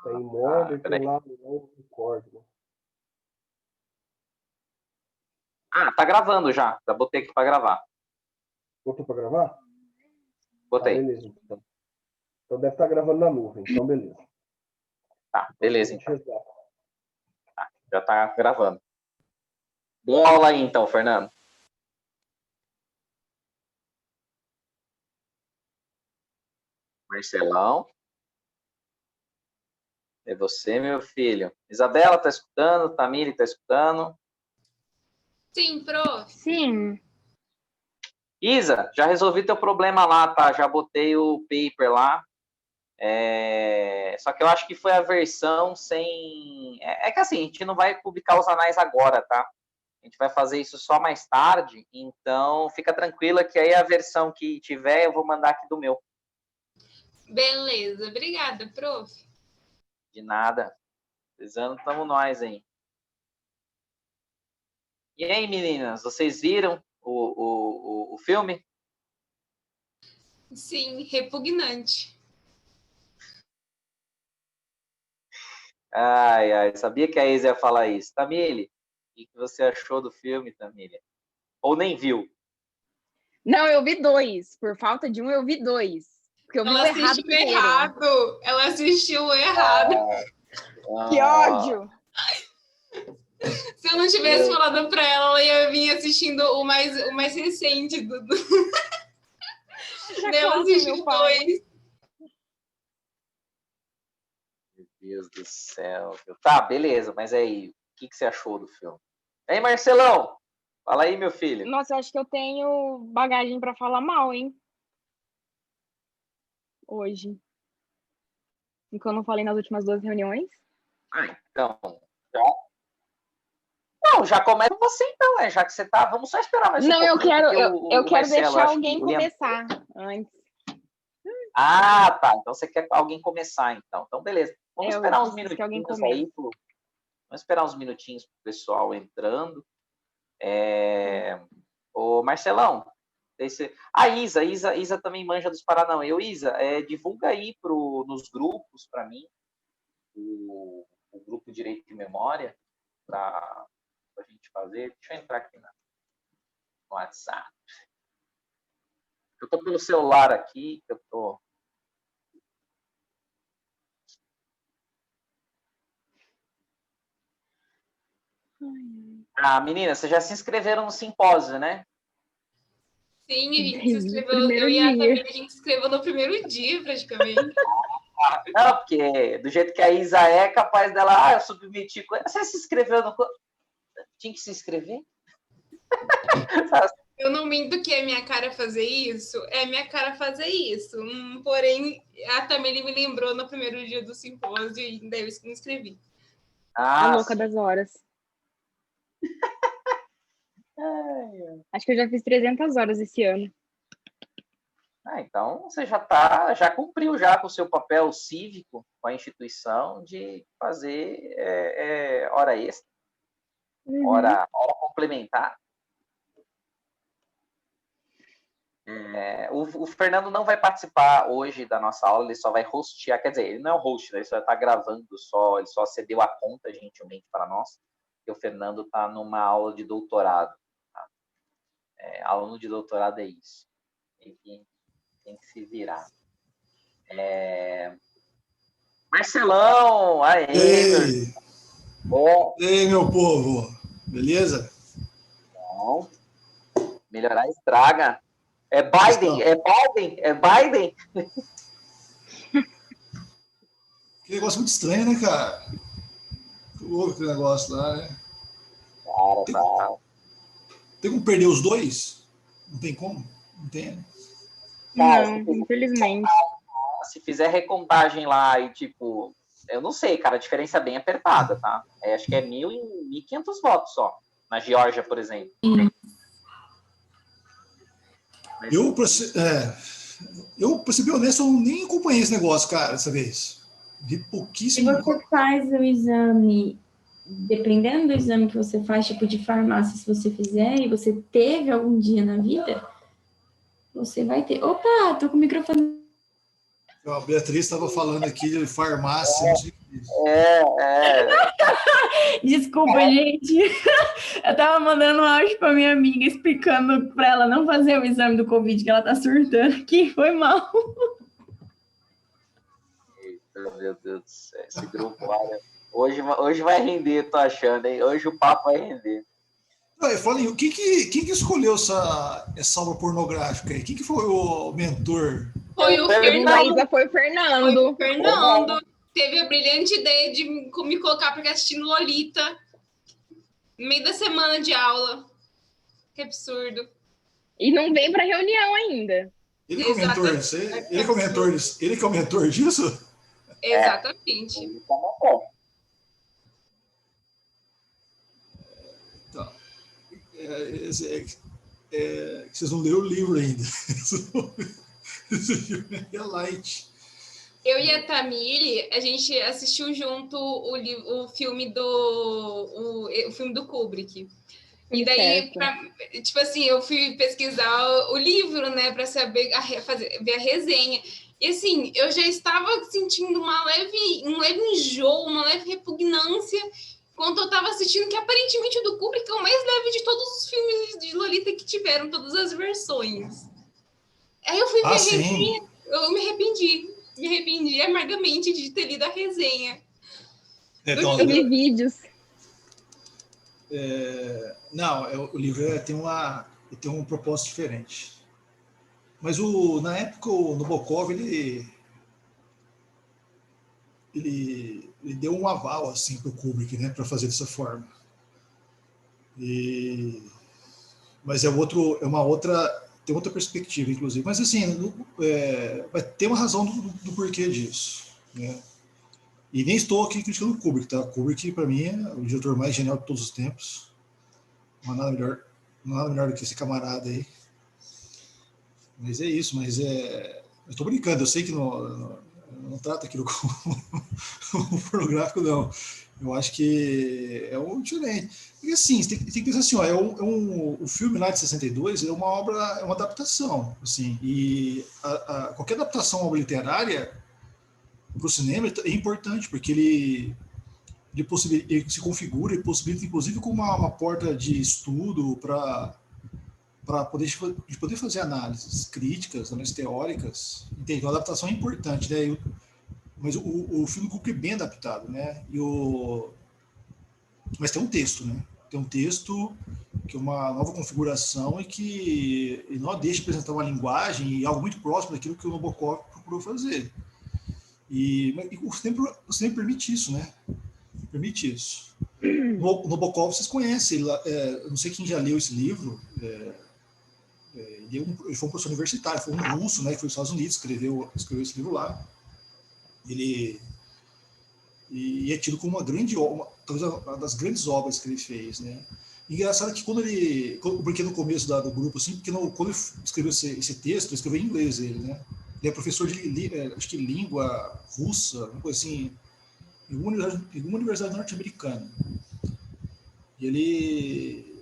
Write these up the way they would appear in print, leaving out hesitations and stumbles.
Tem Mordecai lá, não recordo. Né? Tá gravando já. Já botei aqui para gravar. Botou para gravar? Botei. Beleza, então. Então deve estar gravando na nuvem, então beleza. Tá, beleza, então. Tá, já tá gravando. Boa aula aí, então, Fernando. Marcelão. É você, meu filho. Isabela, tá escutando? Tamiri, tá escutando? Sim, prof. Sim. Isa, já resolvi teu problema lá, tá? Já botei o paper lá. Só que eu acho que foi a versão sem... É que assim, a gente não vai publicar os anais agora, tá? A gente vai fazer isso só mais tarde, então fica tranquila que aí a versão que tiver eu vou mandar aqui do meu. Beleza, obrigada, prof. De nada. Precisando, estamos nós, hein? E aí, meninas, vocês viram o filme? Sim, repugnante. Ai, sabia que a Isa ia falar isso. Tamile, o que você achou do filme, Tamile? Ou nem viu? Não, eu vi 2. Por falta de um, eu vi 2. Porque eu vi o errado primeiro. Ela assistiu errado. Que ódio! Se eu não tivesse falado pra ela, ela ia vir assistindo o mais recente do... Ela assistiu 2. Meu Deus do céu. Tá, beleza, mas aí, o que você achou do filme? Ei, Marcelão, fala aí, meu filho. Nossa, eu acho que eu tenho bagagem pra falar mal, hein? Hoje. E que eu não falei nas últimas 2 reuniões. Então, já começa você então, já que você tá... Vamos só esperar mais um pouco. Não, eu quero Marcelo, deixar alguém começar antes. Tá. Então você quer alguém começar, então. Então, beleza. Vamos esperar uns minutinhos aí. Vamos esperar uns minutinhos pro pessoal entrando. Ô, Marcelão, a Isa também manja dos Paranauê. Isa, divulga aí nos grupos para mim o grupo Direito de Memória para a gente fazer. Deixa eu entrar aqui no WhatsApp. Eu tô pelo celular aqui, eu tô... Meninas, vocês já se inscreveram no simpósio, né? Sim, a gente se inscreveu. Eu e a Tamiri, a gente se inscreveu no primeiro dia, praticamente. Não, porque do jeito que a Isa é capaz dela, eu submeti. Você se inscreveu no... Tinha que se inscrever? Eu não minto que é minha cara fazer isso. Porém, a Tamiri me lembrou no primeiro dia do simpósio e daí eu me inscrevi. A louca das horas. Acho que eu já fiz 300 horas esse ano. Então você já cumpriu já com o seu papel cívico com a instituição de fazer hora extra, hora complementar. O Fernando não vai participar hoje da nossa aula, ele só vai hostear, quer dizer, ele não é o host, ele só está gravando ele só cedeu a conta gentilmente para nós, e o Fernando está numa aula de doutorado. Tá? Aluno de doutorado é isso. Tem que se virar. Marcelão! Ei! Bom. Ei, meu povo! Beleza? Bom. Melhorar estraga. É Biden? É Biden? Que negócio muito estranho, né, cara? Que louco aquele negócio lá, né? Tem como perder os dois? Não tem como? Não tem, né? Não, infelizmente. Se fizer recontagem lá e, tipo, eu não sei, cara, a diferença é bem apertada, tá? Acho que é 1.500 votos só. Na Geórgia, por exemplo. Eu, pra ser honesto, eu nem acompanhei esse negócio, cara, dessa vez. Vi pouquíssimo. Se você faz o exame, dependendo do exame que você faz, tipo de farmácia, se você fizer e você teve algum dia na vida, você vai ter... Opa, tô com o microfone... A Beatriz estava falando aqui de farmácia. Não sei o que isso. Desculpa, gente. Eu tava mandando um áudio pra minha amiga explicando pra ela não fazer o exame do Covid, que ela tá surtando aqui. Foi mal. Meu Deus do céu, esse grupo, olha, hoje vai render, tô achando, hein? Hoje o papo vai render. Eu falei, quem que escolheu essa obra pornográfica aí? Quem que foi o mentor? Foi o Da Fernando. Isa foi o Foi Fernando. o Fernando. Teve a brilhante ideia de me colocar para assistindo Lolita no meio da semana de aula. Que absurdo. E não vem pra reunião ainda. Ele que é o mentor disso? Ele que é o mentor disso? Exatamente. Ele tá na conta. Então, vocês não leram o livro ainda. Esse filme é light. Eu e a Tamiri, a gente assistiu junto o filme o filme do Kubrick. E daí, tipo assim, eu fui pesquisar o livro, né, para saber ver a resenha. E assim, eu já estava sentindo um leve enjoo, uma leve repugnância, quando eu estava assistindo, que aparentemente o do Kubrick é o mais leve de todos os filmes de Lolita que tiveram, todas as versões. Aí eu fui ver a resenha, eu me arrependi amargamente de ter lido a resenha. Então, Eu vi vídeos. O livro tem um propósito diferente. Mas na época o Nabokov ele deu um aval assim para o Kubrick, né, para fazer dessa forma. Mas tem outra perspectiva, inclusive. Mas assim, vai ter uma razão do porquê disso, né? E nem estou aqui criticando o Kubrick, tá? O Kubrick, para mim, é o diretor mais genial de todos os tempos. Não há nada melhor do que esse camarada aí. Mas é isso, eu estou brincando, eu sei que não trata aquilo como pornográfico, não. Eu acho que é um diferente. E assim, você tem que pensar assim, o filme lá de 62 é uma obra, é uma adaptação, assim, e qualquer adaptação à obra literária para o cinema é importante, porque ele se configura e possibilita, inclusive, como uma porta de estudo para poder fazer análises críticas, análises teóricas. Entende? A adaptação é importante, né? Mas o filme Kubrick é bem adaptado, né? Mas tem um texto, né? Tem um texto que é uma nova configuração e que não deixa de apresentar uma linguagem e algo muito próximo daquilo que o Nabokov procurou fazer. E o cinema permite isso, né? Permite isso. O Nabokov, vocês conhecem, eu não sei quem já leu esse livro, ele foi um professor universitário, foi um russo, né, que foi nos Estados Unidos, escreveu esse livro lá. Ele é tido como talvez uma das grandes obras que ele fez, né? Engraçado que porque no começo do grupo, assim, porque quando ele escreveu esse texto, ele escreveu em inglês, né? Ele é professor de acho que língua russa, uma coisa assim, em uma universidade norte-americana. E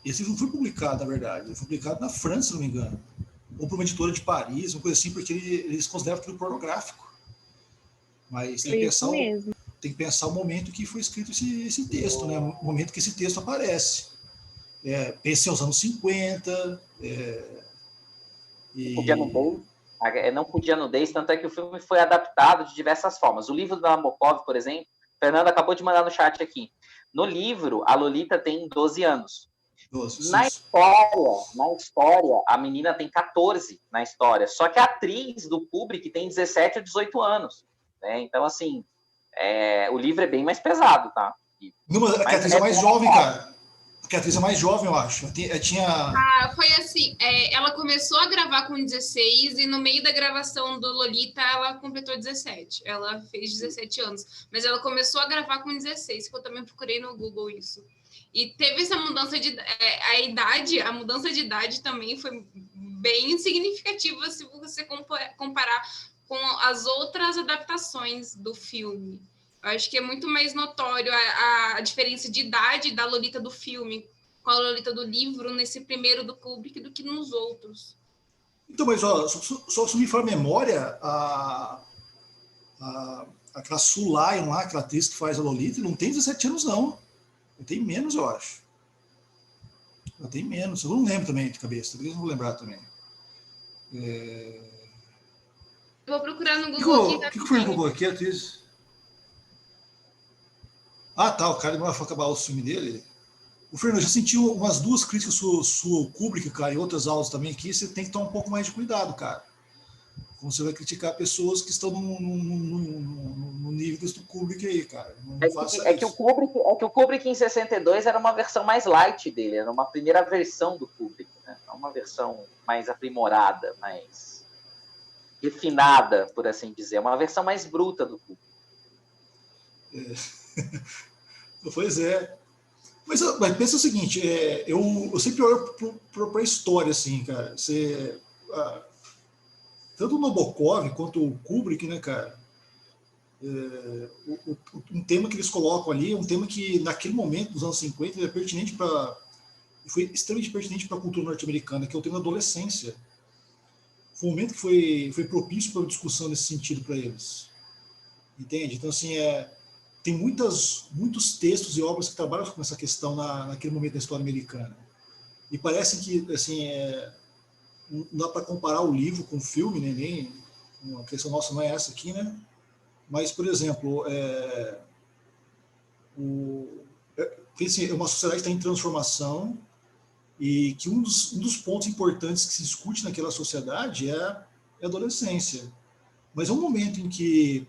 esse livro não foi publicado, na verdade, ele foi publicado na França, se não me engano, ou por uma editora de Paris, uma coisa assim, porque eles consideram aquilo pornográfico. Mas tem que pensar o momento que foi escrito esse texto, né? O momento que esse texto aparece. Pense aos anos 50. Não podia nudez, tanto é que o filme foi adaptado de diversas formas. O livro do Nabokov, por exemplo, Fernando acabou de mandar no chat aqui. No livro, a Lolita tem 12 anos. Na história, a menina tem 14 na história. Só que a atriz do Kubrick tem 17 ou 18 anos. Né? Então, assim, o livro é bem mais pesado, tá? A atriz é mais jovem, cara. A atriz é mais jovem, eu acho. Foi assim, ela começou a gravar com 16 e no meio da gravação do Lolita ela completou 17. Ela fez 17 anos, mas ela começou a gravar com 16, que eu também procurei no Google isso. E teve essa mudança a mudança de idade também foi bem significativa se você comparar com as outras adaptações do filme. Eu acho que é muito mais notório a diferença de idade da Lolita do filme com a Lolita do livro nesse primeiro do Kubrick do que nos outros. Então, mas ó, só se me for a memória, aquela Sue Lyon lá, aquela atriz que faz a Lolita, não tem 17 anos, não. Ela tem menos, eu acho. Ela tem menos. Eu não lembro também de cabeça, talvez não vou lembrar também. Vou procurar no Google aqui. O que o Fernando colocou aqui, atriz? Ah, tá, o cara demorou para acabar o filme dele. O Fernando já sentiu umas 2 críticas sua Kubrick, cara, e outras aulas também aqui, você tem que tomar um pouco mais de cuidado, cara. Como você vai criticar pessoas que estão no nível do Kubrick aí, cara. Não faça isso. Que o Kubrick em 62 era uma versão mais light dele, era uma primeira versão do Kubrick, né? Uma versão mais aprimorada, mais refinada, por assim dizer, uma versão mais bruta do Kubrick. Pois é. Mas pensa o seguinte, eu sempre olho para a história, assim, cara. Tanto o Nabokov quanto o Kubrick, né, cara? Um tema que eles colocam ali é um tema que, naquele momento, nos anos 50, é pertinente foi extremamente pertinente para a cultura norte-americana, que é o tema da adolescência. Foi um momento que foi propício para uma discussão nesse sentido para eles. Entende? Então, assim, tem muitos textos e obras que trabalham com essa questão naquele momento da história americana. E parece que, assim, não dá para comparar o livro com o filme, né? Nem a questão nossa não é essa aqui, né? Mas, por exemplo, assim, uma sociedade está em transformação e que um dos pontos importantes que se discute naquela sociedade é a adolescência. Mas é um momento em que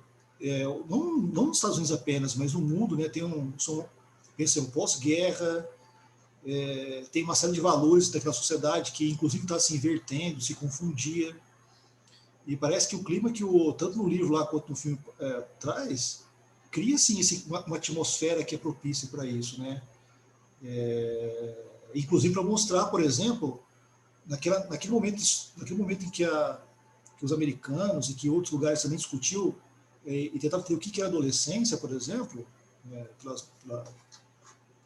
não nos Estados Unidos apenas, mas no mundo, né, pensa um pós-guerra, tem uma série de valores daquela sociedade que inclusive está se invertendo, se confundia, e parece que o clima que tanto no livro lá quanto no filme traz, cria assim uma atmosfera que é propícia para isso, né? Inclusive para mostrar, por exemplo, naquele momento em que os americanos e que outros lugares também discutiu e tentavam ter o que é adolescência, por exemplo,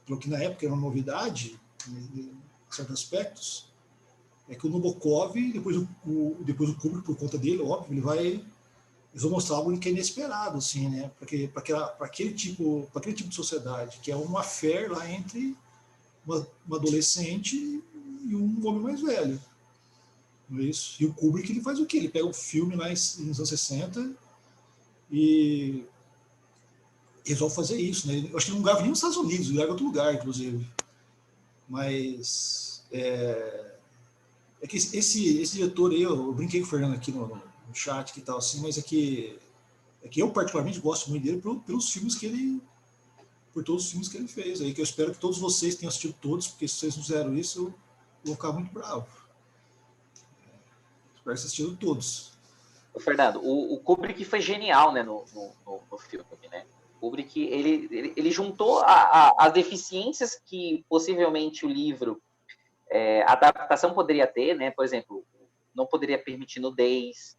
pelo que na época era uma novidade, em certos aspectos, é que o Nabokov, depois o Kubrick, por conta dele, óbvio, eles vão mostrar algo que é inesperado, assim, né? Para aquele tipo de sociedade, que é uma affair lá entre uma adolescente e um homem mais velho. Não é isso? E o Kubrick, ele faz o quê? Ele pega o filme lá nos anos 60 e resolve fazer isso, né? Eu acho que ele não grava nem nos Estados Unidos, ele grava em outro lugar, inclusive. Mas que esse diretor aí, eu brinquei com o Fernando aqui no chat que tal assim, mas é que eu particularmente gosto muito dele por todos os filmes que ele fez aí, que eu espero que todos vocês tenham assistido todos, porque se vocês não fizeram isso, eu vou ficar muito bravo. Espero que vocês assistiram todos. Fernando, o Kubrick foi genial, né, no filme, né? O Kubrick, ele juntou as deficiências que possivelmente o livro, a adaptação poderia ter, né? Por exemplo, não poderia permitir nudez,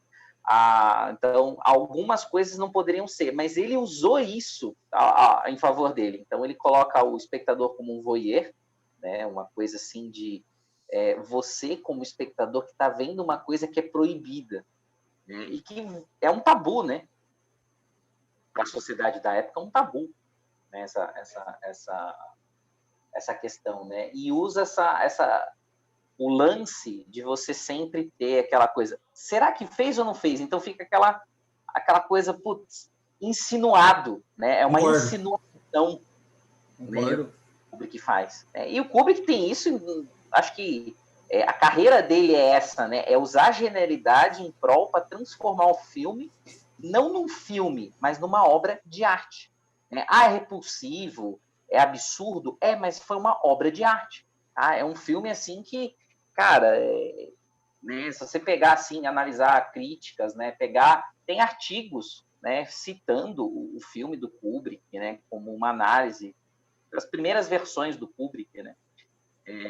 então algumas coisas não poderiam ser, mas ele usou isso em favor dele. Então ele coloca o espectador como um voyeur, né? Uma coisa assim de você como espectador que está vendo uma coisa que é proibida, né? E que é um tabu, né? Para a sociedade da época, é um tabu, né? Essa questão, né? E usa o lance de você sempre ter aquela coisa, será que fez ou não fez? Então fica aquela coisa, putz, insinuado, né? É uma insinuação, né? O Kubrick faz. E o Kubrick tem isso, acho que a carreira dele é essa, né? É usar a genialidade em prol para transformar o filme, não num filme, mas numa obra de arte. Né? É repulsivo, é absurdo, mas foi uma obra de arte. Tá? É um filme assim que, cara, né, se você pegar assim, analisar críticas, né, tem artigos, né, citando o filme do Kubrick, né, como uma análise das primeiras versões do Kubrick, né,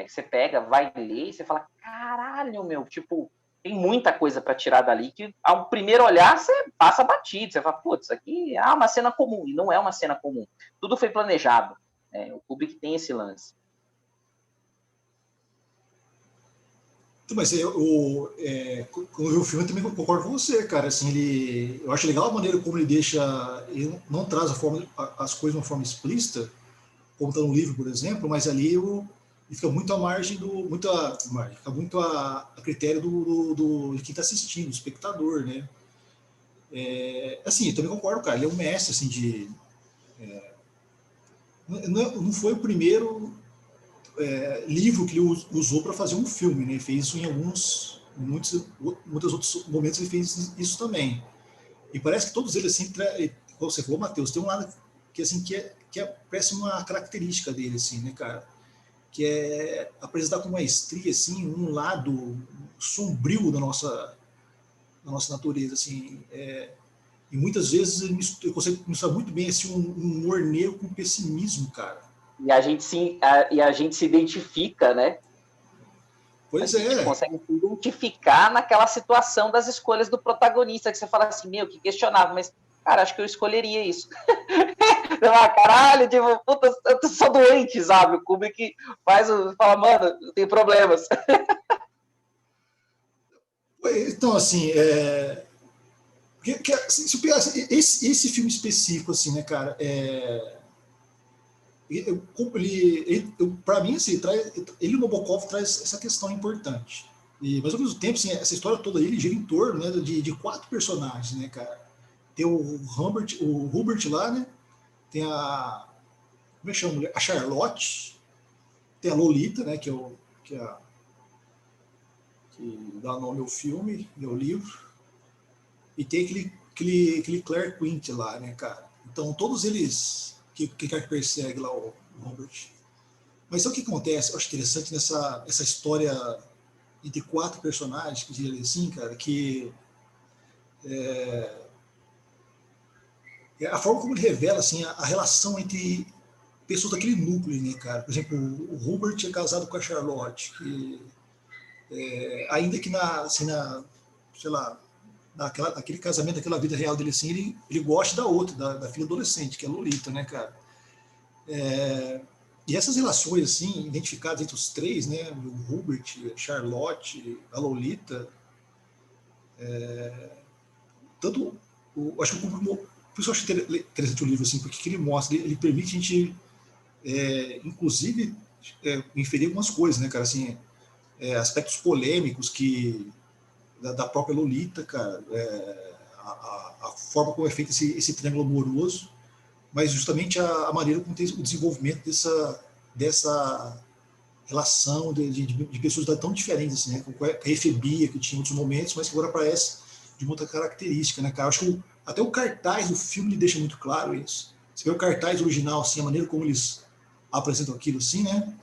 você pega, vai ler e você fala, caralho, meu, tipo, tem muita coisa para tirar dali que ao primeiro olhar você passa batido, você fala, putz, isso aqui é uma cena comum, e não é uma cena comum, tudo foi planejado, né? O Kubrick tem esse lance. Mas quando eu vi o filme, eu também concordo com você, cara. Assim, eu acho legal a maneira como ele deixa, ele não traz as coisas de uma forma explícita, como está no livro, por exemplo, mas ali ele fica muito à margem fica muito a critério de quem está assistindo, do espectador, né? Assim, eu também concordo, cara. Ele é um mestre, assim, não foi o primeiro livro que ele usou para fazer um filme, né? Ele fez isso em muitos outros momentos ele fez isso também. E parece que todos eles, assim, como você falou, Matheus, tem um lado que, assim, parece uma característica dele, assim, né, cara? Que é apresentar com maestria, assim, um lado sombrio da nossa natureza, assim. E muitas vezes ele consegue misturar muito bem, assim, um humor negro com pessimismo, cara. E a gente se identifica, né? Pois a gente consegue se identificar naquela situação das escolhas do protagonista, que você fala assim, meu, que questionável, mas, cara, acho que eu escolheria isso. Você fala, caralho, tipo, puta, eu sou doente, sabe? O Kubrick fala, mano, eu tenho problemas. Então, assim, se eu pegar esse filme específico, assim, né, cara, para mim, assim, ele no Nabokov traz essa questão importante. Mas ao mesmo tempo, assim, essa história toda ele gira em torno, né, de 4 personagens, né, cara? Tem o Hubert lá, né? Tem como é que chama? A Charlotte, tem a Lolita, né, que dá nome ao filme e ao livro, e tem aquele Claire Quint lá, né, cara? Então todos eles que persegue lá o Robert. Mas sabe o que acontece? Eu acho interessante essa história entre 4 personagens, que diria assim, cara, que a forma como ele revela, assim, a relação entre pessoas daquele núcleo, né, cara? Por exemplo, o Hubert é casado com a Charlotte, que ainda que sei lá, naquele casamento, naquela vida real dele, assim, ele gosta da outra, da filha adolescente, que é a Lolita, né, cara? E essas relações, assim, identificadas entre os 3, né, o Hubert, a Charlotte, a Lolita, tanto, acho que por isso eu acho interessante o livro, assim, porque ele mostra, ele permite a gente, inclusive, inferir algumas coisas, né, cara, assim, aspectos polêmicos da própria Lolita, cara, a forma como é feito esse triângulo amoroso, mas justamente a maneira como tem o desenvolvimento dessa relação de pessoas tão diferentes, assim, né? Com a efebia que tinha em outros momentos, mas que agora aparece de uma outra característica, né, cara? Acho que até o cartaz do filme deixa muito claro isso. Você vê o cartaz original, assim, a maneira como eles apresentam aquilo, assim, né?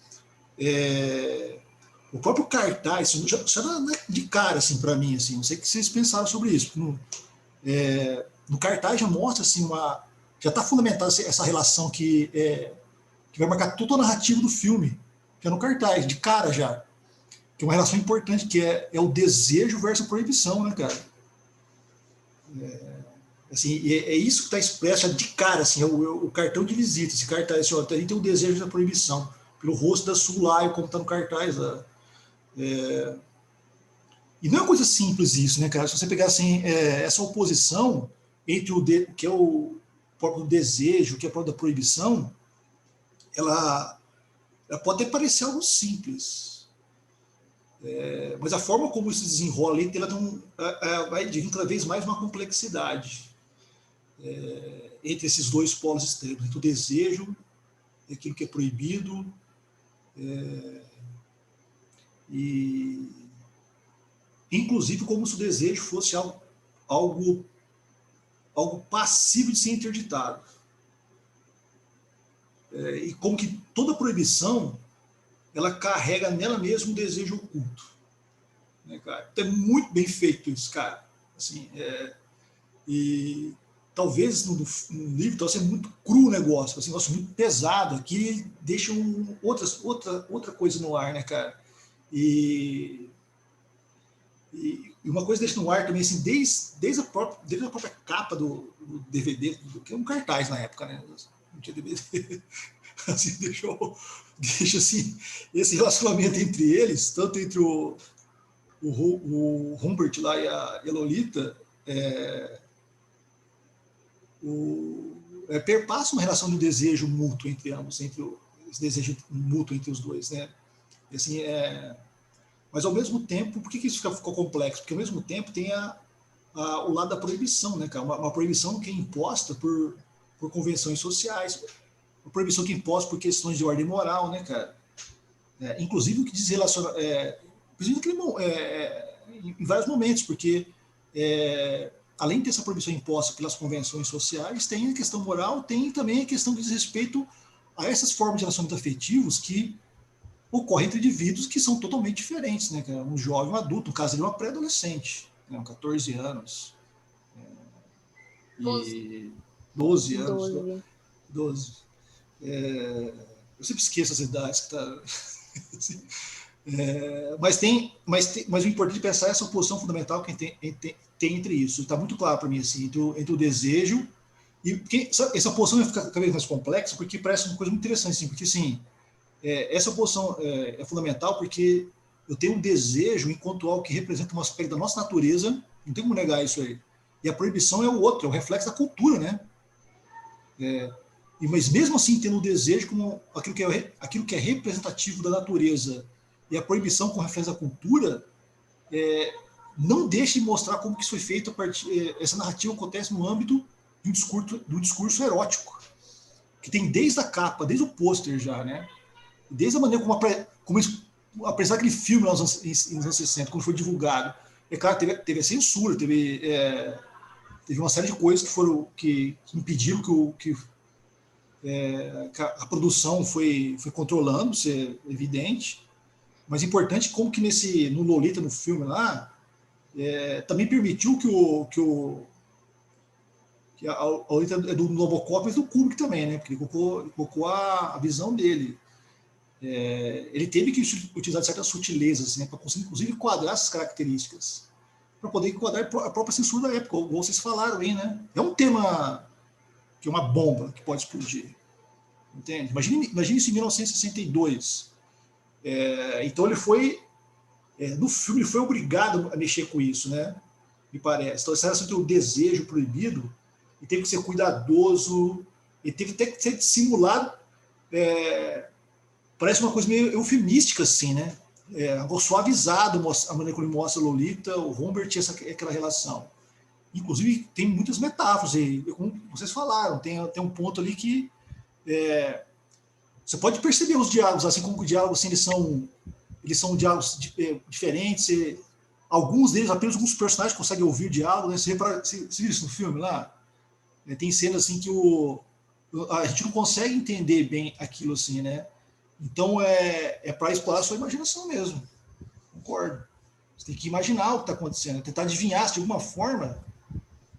O próprio cartaz, já não é de cara, assim, para mim, assim, não sei o que vocês pensaram sobre isso. No cartaz já mostra, assim, já está fundamentada essa relação que vai marcar toda a narrativa do filme, que é no cartaz, de cara já. Que é uma relação importante, que é o desejo versus a proibição, né, cara? Assim, é isso que está expresso de cara, assim, o cartão de visita, esse cartaz, assim, ó, a gente tem o desejo da proibição, pelo rosto da Sulaio, como está no cartaz lá. E não é uma coisa simples isso, né, cara? Se você pegar, assim, essa oposição entre o que é o próprio desejo, que é a própria proibição, ela pode até parecer algo simples, mas a forma como isso se desenrola, ela vai adquirir cada vez mais uma complexidade entre esses 2 polos extremos, entre o desejo e aquilo que é proibido, e inclusive como se o desejo fosse algo passivo de ser interditado. E como que toda proibição ela carrega nela mesma um desejo oculto. Né, cara? Então é muito bem feito isso, cara. Assim, e talvez no livro talvez seja muito cru o negócio, assim, um negócio muito pesado. Aqui deixa outra coisa no ar, né, cara? E uma coisa deixa no ar também, assim, desde a própria capa do DVD, que é um cartaz na época, né? Não tinha DVD. Assim, deixa assim, esse relacionamento entre eles, tanto entre o o Humbert lá e a Lolita perpassa uma relação de desejo mútuo entre ambos, esse desejo mútuo entre os dois, né? E, assim, mas ao mesmo tempo, por que isso ficou complexo? Porque ao mesmo tempo tem o lado da proibição, né, cara? Uma proibição que é imposta por convenções sociais, uma proibição que é imposta por questões de ordem moral, né, cara? Inclusive o que diz relaciona, em vários momentos, porque além dessa proibição imposta pelas convenções sociais, tem a questão moral, tem também a questão que diz respeito a essas formas de relacionamento afetivos que ocorrem entre indivíduos que são totalmente diferentes, né, cara? Um jovem, um adulto, no caso de uma pré-adolescente, né, 14 anos, 12 anos, 12. Eu sempre esqueço as idades que tá... mas o importante é pensar essa oposição fundamental que tem entre isso. Está muito claro para mim, assim, entre o desejo e essa oposição vai ficar cada vez mais complexa, porque parece uma coisa muito interessante, assim, porque assim, essa oposição é fundamental porque eu tenho um desejo enquanto algo que representa um aspecto da nossa natureza, não tem como negar isso aí. E a proibição é o outro, é o reflexo da cultura, né? Mas mesmo assim, tendo o desejo como aquilo que é representativo da natureza e a proibição com reflexo da cultura, não deixa de mostrar como que isso foi feito essa narrativa acontece no âmbito do discurso erótico, que tem desde a capa, desde o pôster já, né? Desde a maneira como apesar daquele filme nos anos 60, quando foi divulgado, claro, teve a censura, teve uma série de coisas que impediram que a produção foi controlando, isso é evidente, mas é importante como que no Lolita, no filme lá, também permitiu que a Lolita é do Robocop, mas do Kubrick também, né? Porque ele colocou a visão dele. Ele teve que utilizar certas sutilezas, assim, né, para conseguir, inclusive, enquadrar essas características, para poder enquadrar a própria censura da época, como vocês falaram aí, né? É um tema que é uma bomba que pode explodir, entende? Imagine isso em 1962. Então ele foi, no filme, ele foi obrigado a mexer com isso, né? Me parece. Então essa relação entre o desejo proibido, e teve que ser cuidadoso, e teve até que ser simulado. Parece uma coisa meio eufemística, assim, né? Suavizado a maneira como ele mostra a Lolita, o Humbert, aquela relação. Inclusive, tem muitas metáforas, e como vocês falaram, tem um ponto ali que você pode perceber os diálogos, assim como os diálogos assim, eles são diálogos diferentes, alguns deles, apenas alguns personagens conseguem ouvir o diálogo, né? Você viu isso no filme lá? Tem cenas assim que a gente não consegue entender bem aquilo, assim, né? Então, para explorar a sua imaginação mesmo. Concordo. Você tem que imaginar o que está acontecendo, tentar adivinhar, de alguma forma,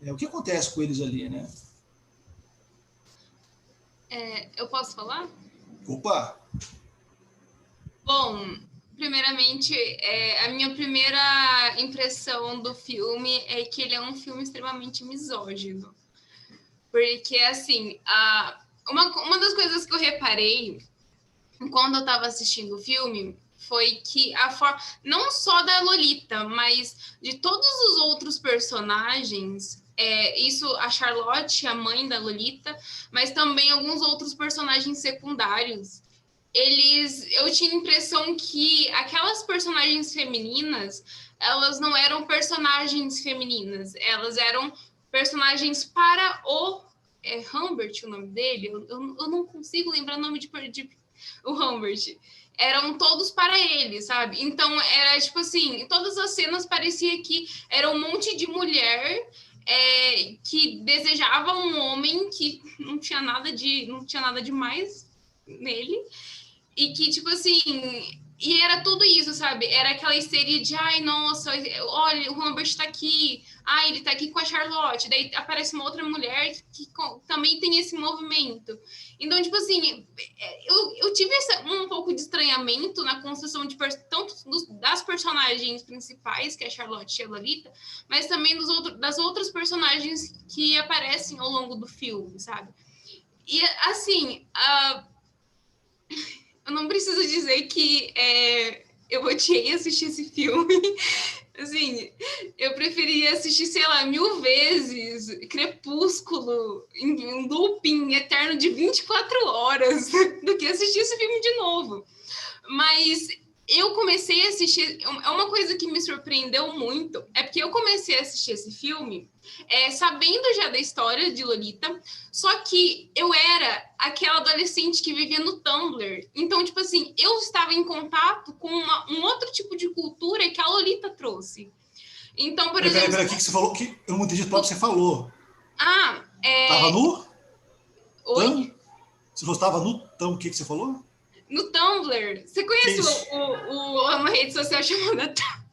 o que acontece com eles ali, né? Eu posso falar? Opa! Bom, primeiramente, a minha primeira impressão do filme é que ele é um filme extremamente misógino. Porque, assim, uma das coisas que eu reparei quando eu estava assistindo o filme foi que a forma, não só da Lolita, mas de todos os outros personagens, isso a Charlotte, a mãe da Lolita, mas também alguns outros personagens secundários, eu tinha a impressão que aquelas personagens femininas, elas não eram personagens femininas, elas eram personagens para o Humbert, o nome dele, eu não consigo lembrar o nome de o Humbert, eram todos para ele, sabe? Então, era tipo assim, em todas as cenas parecia que era um monte de mulher que desejava um homem que não tinha nada demais nele, e que, tipo assim, e era tudo isso, sabe? Era aquela histeria de, ai, nossa, olha, o Humbert tá aqui, ele tá aqui com a Charlotte, daí aparece uma outra mulher que também tem esse movimento. Então, tipo assim, eu tive um pouco de estranhamento na construção tanto das personagens principais, que é a Charlotte e a Lolita, mas também das outras personagens que aparecem ao longo do filme, sabe? E, assim, eu não preciso dizer que eu odiei assistir esse filme. Assim, eu preferia assistir, sei lá, 1000 vezes Crepúsculo em looping eterno de 24 horas do que assistir esse filme de novo. Mas eu comecei a assistir... É uma coisa que me surpreendeu muito, é porque eu comecei a assistir esse filme sabendo já da história de Lolita, só que eu era aquela adolescente que vivia no Tumblr. Então, tipo assim, eu estava em contato com um outro tipo de cultura que a Lolita trouxe. Então, por exemplo... Peraí, o que você falou? Eu não entendi tudo que você falou. Tava nu? Oi? Se você estava nu, então o que você falou? No Tumblr. Você conhece uma rede social chamada Tumblr?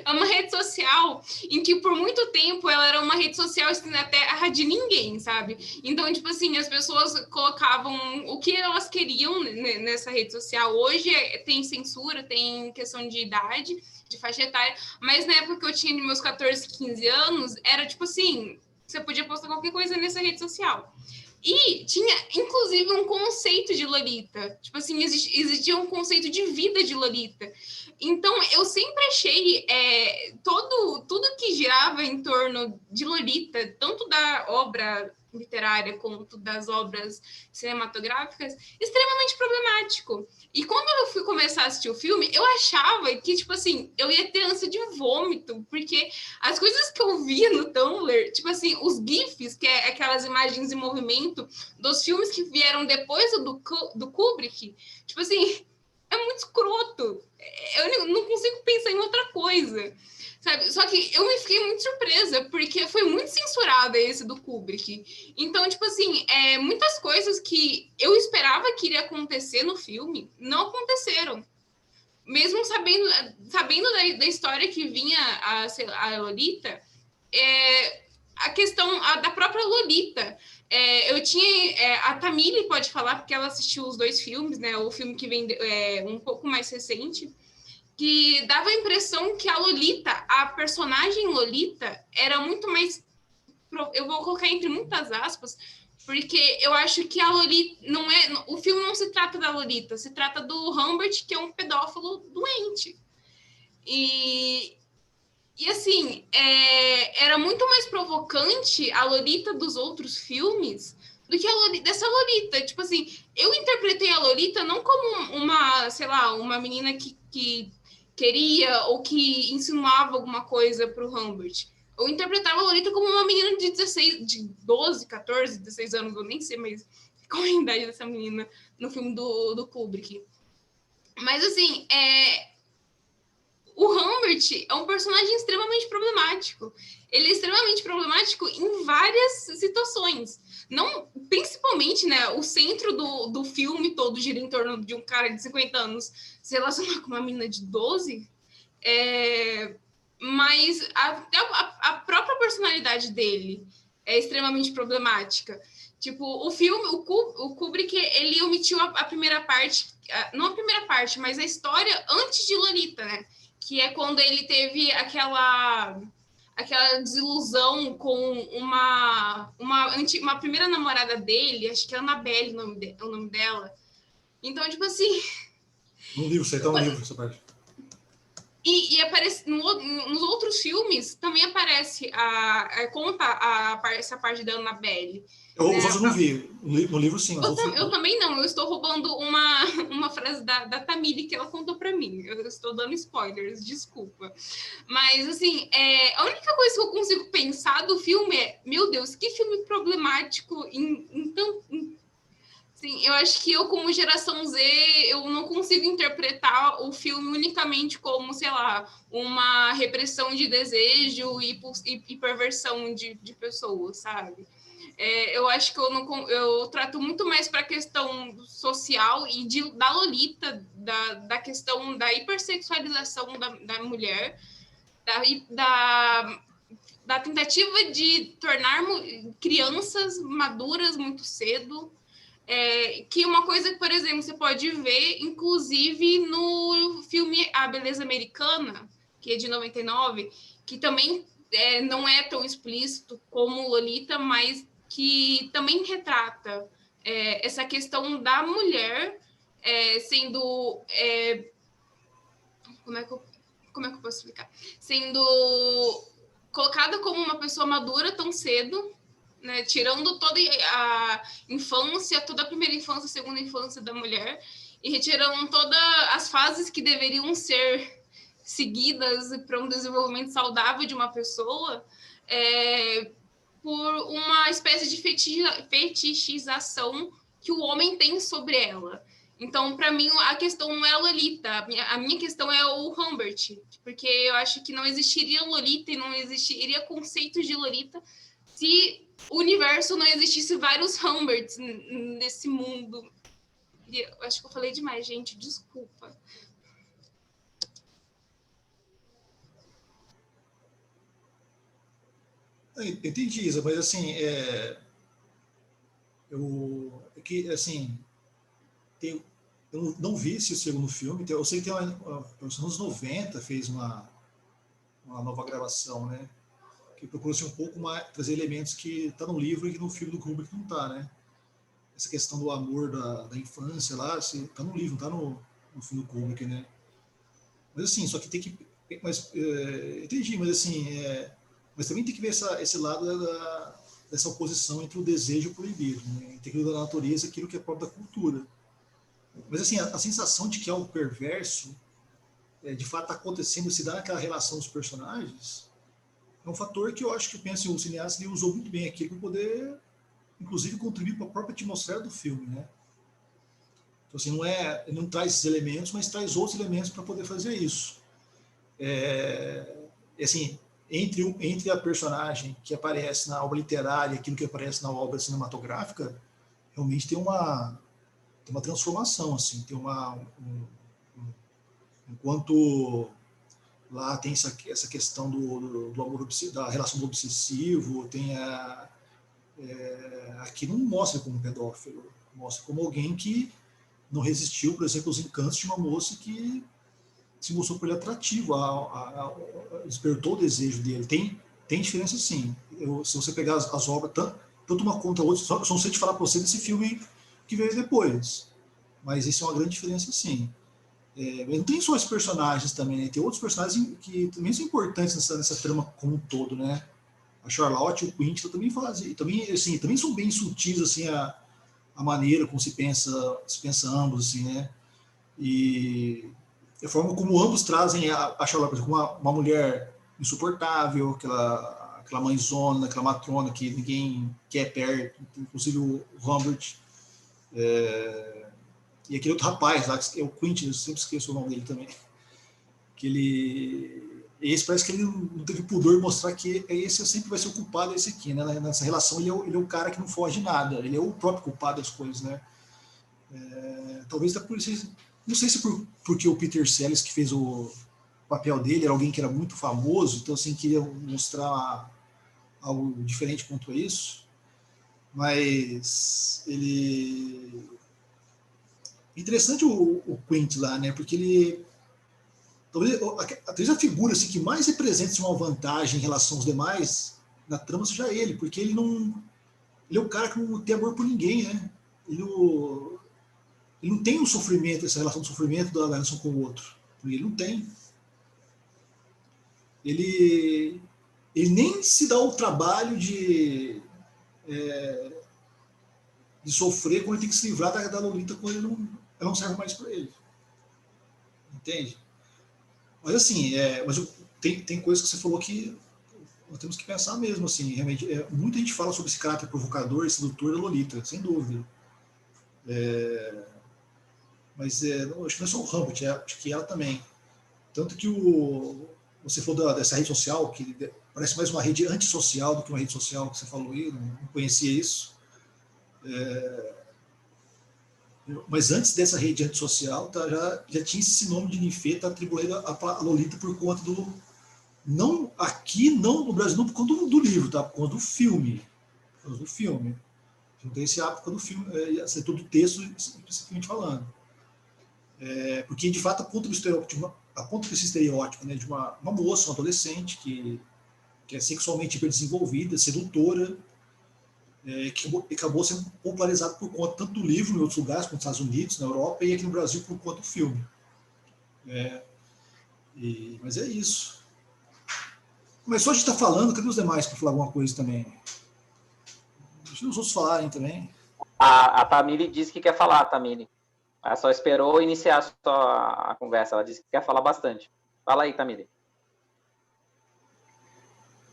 É uma rede social em que por muito tempo ela era uma rede social assim, na terra de ninguém, sabe? Então, tipo assim, as pessoas colocavam o que elas queriam nessa rede social. Hoje tem censura, tem questão de idade, de faixa etária, mas na época que eu tinha meus 14, 15 anos, era tipo assim, você podia postar qualquer coisa nessa rede social. E tinha, inclusive, um conceito de Lolita. Tipo assim, existia um conceito de vida de Lolita. Então, eu sempre achei tudo que girava em torno de Lolita, tanto da obra literária quanto das obras cinematográficas, extremamente problemático. E quando eu fui começar a assistir o filme, eu achava que, tipo assim, eu ia ter ânsia de vômito, porque as coisas que eu via no Tumblr, tipo assim, os GIFs, que é aquelas imagens em movimento dos filmes que vieram depois do Kubrick, tipo assim, é muito escroto. Eu não consigo pensar em outra coisa, sabe? Só que eu me fiquei muito surpresa, porque foi muito censurado esse do Kubrick. Então, tipo assim, muitas coisas que eu esperava que iria acontecer no filme, não aconteceram. Mesmo sabendo da história que vinha a Lolita, a questão da própria Lolita. Eu tinha... a Tamile pode falar, porque ela assistiu os 2 filmes, né? O filme que vem um pouco mais recente, que dava a impressão que a Lolita, a personagem Lolita, era muito mais... Eu vou colocar entre muitas aspas, porque eu acho que a Lolita não é... O filme não se trata da Lolita, se trata do Humbert, que é um pedófilo doente. E assim, era muito mais provocante a Lolita dos outros filmes do que a Lolita, dessa Lolita. Tipo assim, eu interpretei a Lolita não como uma, sei lá, uma menina que queria ou que insinuava alguma coisa para o Humbert. Eu interpretava a Lolita como uma menina de 12, 14, 16 anos, eu nem sei mais qual é a idade dessa menina no filme do Kubrick. Mas assim, o Humbert é um personagem extremamente problemático. Ele é extremamente problemático em várias situações. Não, principalmente, né, o centro do filme todo gira em torno de um cara de 50 anos se relacionar com uma menina de 12. Mas a própria personalidade dele é extremamente problemática. Tipo, o filme, o Kubrick, ele omitiu a primeira parte, não a primeira parte, mas a história antes de Lolita, né? Que é quando ele teve aquela desilusão com uma primeira namorada dele, acho que é Annabelle o nome dela. Então, tipo assim... No livro, você tá no livro essa parte. E aparece nos outros filmes também aparece conta essa parte da Annabelle. Os outros eu não vi. No livro, sim. Eu também não. Eu estou roubando uma frase da Tamile que ela contou para mim. Eu estou dando spoilers, desculpa. Mas, assim, a única coisa que eu consigo pensar do filme é... Meu Deus, que filme problemático Sim, eu acho que eu, como geração Z, eu não consigo interpretar o filme unicamente como, sei lá, uma repressão de desejo e perversão de pessoas, sabe? Eu acho que eu trato muito mais para a questão social e da Lolita, da questão da hipersexualização da mulher, da tentativa de tornar crianças maduras muito cedo. Que uma coisa que, por exemplo, você pode ver, inclusive, no filme A Beleza Americana, que é de 99, que também não é tão explícito como Lolita, mas que também retrata essa questão da mulher sendo como é que eu posso explicar? Sendo colocada como uma pessoa madura tão cedo, né? Tirando toda a infância, toda a primeira infância, segunda infância da mulher, e retirando todas as fases que deveriam ser seguidas para um desenvolvimento saudável de uma pessoa, por uma espécie de fetichização que o homem tem sobre ela. Então, para mim, a questão não é a Lolita, a minha questão é o Humbert, porque eu acho que não existiria Lolita e não existiria conceito de Lolita se o universo não existisse vários Humberts nesse mundo. Eu acho que eu falei demais, gente, desculpa. Entendi, Isa, mas assim, assim, eu não vi esse segundo filme, eu sei que nos anos 90 fez uma nova gravação, né? Que procura-se um pouco mais, trazer elementos que está no livro e que no filme do Kubrick não está, né? Essa questão do amor da infância lá, está no livro, não está no filme do Kubrick, né? Mas assim, só que tem que... entendi, mas assim, mas também tem que ver esse lado dessa oposição entre o desejo e o proibido, né? Entre aquilo da natureza e aquilo que é próprio da cultura. Mas assim, a sensação de que algo perverso de fato está acontecendo, se dá naquela relação dos personagens, é um fator que eu acho que o cineasta ele usou muito bem aqui para poder, inclusive, contribuir para a própria atmosfera do filme, né? Então, assim, ele não traz esses elementos, mas traz outros elementos para poder fazer isso. Assim, entre a personagem que aparece na obra literária e aquilo que aparece na obra cinematográfica, realmente tem uma transformação, assim, tem enquanto lá tem essa questão do amor, da relação do obsessivo, tem aqui não mostra como pedófilo, mostra como alguém que não resistiu, por exemplo, aos encantos de uma moça que se mostrou por ele atrativo, despertou o desejo dele. Tem diferença, sim. Se você pegar as obras, tanto uma contra a outra, só não sei te falar para você desse filme que veio depois, mas isso é uma grande diferença, sim. Não tem só esses personagens também, né? Tem outros personagens que também são importantes nessa trama como um todo, né? A Charlotte e o Quint também fazem, também são bem sutis, assim, a maneira como se pensa ambos, assim, né? E a forma como ambos trazem a Charlotte como uma mulher insuportável, aquela mãezona, aquela matrona que ninguém quer perto, inclusive o Humbert, e aquele outro rapaz lá, que é o Quint, eu sempre esqueço o nome dele também, esse parece que ele não teve pudor de mostrar que esse sempre vai ser o culpado, esse aqui, né? Nessa relação ele é o cara que não foge de nada, ele é o próprio culpado das coisas, né? Talvez por isso, não sei se porque o Peter Sellers, que fez o papel dele, era alguém que era muito famoso, então assim, queria mostrar algo diferente quanto a isso, mas interessante o Quint lá, né? Porque ele talvez a figura assim, que mais representa uma vantagem em relação aos demais na trama seja ele, porque ele é um cara que não tem amor por ninguém, né? Ele não tem um sofrimento, essa relação de sofrimento da relação com o outro. Ele não tem. Ele nem se dá o trabalho de sofrer quando ele tem que se livrar da Lolita quando ela não serve mais para ele. Entende? Mas assim, tem coisas que você falou que nós temos que pensar mesmo, assim, realmente, muita gente fala sobre esse caráter provocador e sedutor da Lolita, sem dúvida. Mas acho que não é só o Humbert, acho que ela também. Tanto que você falou dessa rede social, que parece mais uma rede antissocial do que uma rede social, que você falou aí, não conhecia isso. Mas antes dessa rede antissocial, já tinha esse nome de ninfeta atribuído a Lolita por conta não no Brasil, não por conta do livro, tá? Por conta do filme. Por conta do filme. Não tem esse hábito do filme, todo o texto especificamente falando. Porque, de fato, aponta para esse estereótipo, né, de uma moça, uma adolescente, que é sexualmente hiperdesenvolvida, sedutora, que acabou sendo popularizado por conta tanto do livro em outros lugares, como nos Estados Unidos, na Europa, e aqui no Brasil por conta do filme. Mas é isso. Começou a gente estar falando, cadê os demais para falar alguma coisa também? Deixa os outros falarem também. A Tamiri disse que quer falar, Tamiri. Ela só esperou iniciar só a conversa. Ela disse que quer falar bastante. Fala aí, Tamiri.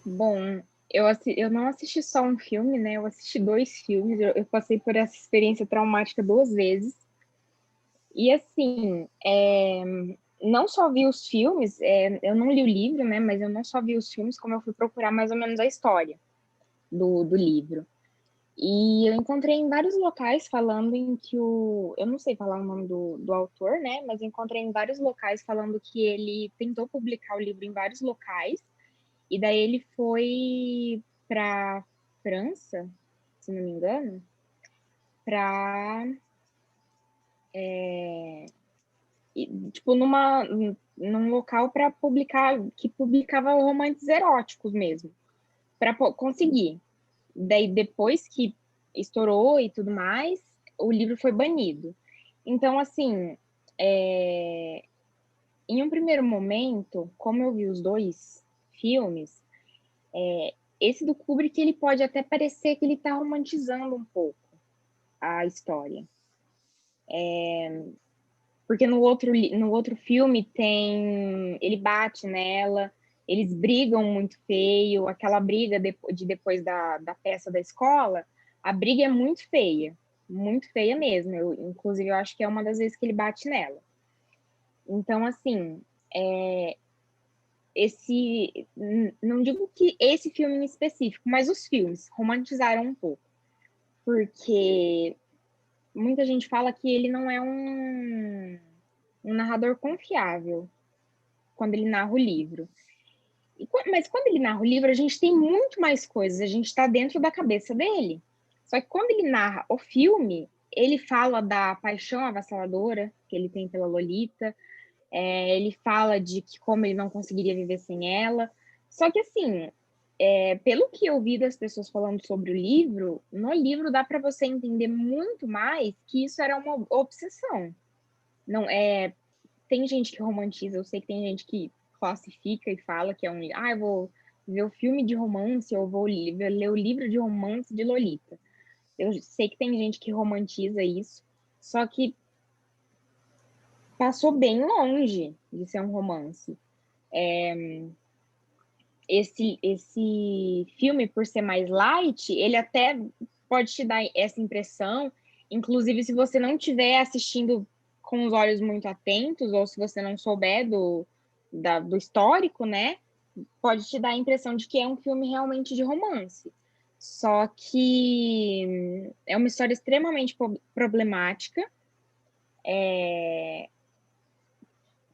Bom, eu não assisti só um filme, né? Eu assisti 2 filmes. Eu passei por essa experiência traumática 2 vezes. E assim, não só vi os filmes, eu não li o livro, né? Mas eu não só vi os filmes, como eu fui procurar mais ou menos a história do livro. E eu encontrei em vários locais falando em que eu não sei falar o nome do autor, né? Mas encontrei em vários locais falando que ele tentou publicar o livro em vários locais. E daí ele foi para França, se não me engano, para tipo num local para publicar, que publicava romances eróticos mesmo, para conseguir. Daí depois que estourou e tudo mais, o livro foi banido. Então, assim, em um primeiro momento, como eu vi os 2 filmes, esse do Kubrick, ele pode até parecer que ele está romantizando um pouco a história. Porque no outro filme ele bate nela, eles brigam muito feio, aquela briga depois da peça da escola, a briga é muito feia mesmo. Inclusive, eu acho que é uma das vezes que ele bate nela. Então, assim, não digo que esse filme em específico, mas os filmes romantizaram um pouco, porque muita gente fala que ele não é um narrador confiável quando ele narra o livro. Mas quando ele narra o livro, a gente tem muito mais coisas, a gente está dentro da cabeça dele. Só que quando ele narra o filme, ele fala da paixão avassaladora que ele tem pela Lolita, ele fala de que como ele não conseguiria viver sem ela. Só que, assim, pelo que eu vi das pessoas falando sobre o livro, no livro dá para você entender muito mais que isso era uma obsessão. Não tem gente que romantiza, eu sei que tem gente que classifica e fala que é eu vou ver o filme de romance, ou vou ler o livro de romance de Lolita. Eu sei que tem gente que romantiza isso, só que passou bem longe de ser um romance. Esse filme, por ser mais light, ele até pode te dar essa impressão, inclusive se você não estiver assistindo com os olhos muito atentos, ou se você não souber do histórico, né, pode te dar a impressão de que é um filme realmente de romance. Só que é uma história extremamente problemática,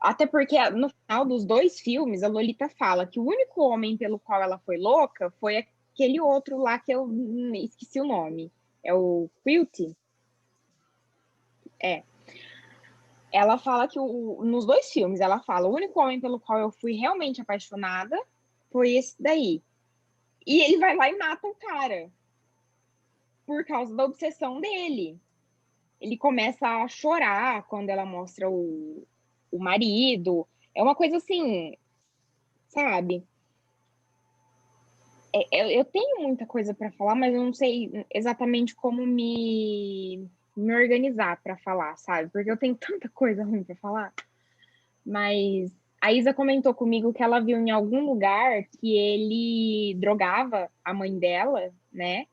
até porque no final dos 2 filmes, a Lolita fala que o único homem pelo qual ela foi louca foi aquele outro lá que eu esqueci o nome. É o Quilty? Ela fala que nos 2 filmes, ela fala, o único homem pelo qual eu fui realmente apaixonada foi esse daí. E ele vai lá e mata o cara. Por causa da obsessão dele. Ele começa a chorar quando ela mostra o marido. É uma coisa assim, sabe? Eu tenho muita coisa para falar, mas eu não sei exatamente como me organizar para falar, sabe? Porque eu tenho tanta coisa ruim para falar. Mas a Isa comentou comigo que ela viu em algum lugar que ele drogava a mãe dela, né?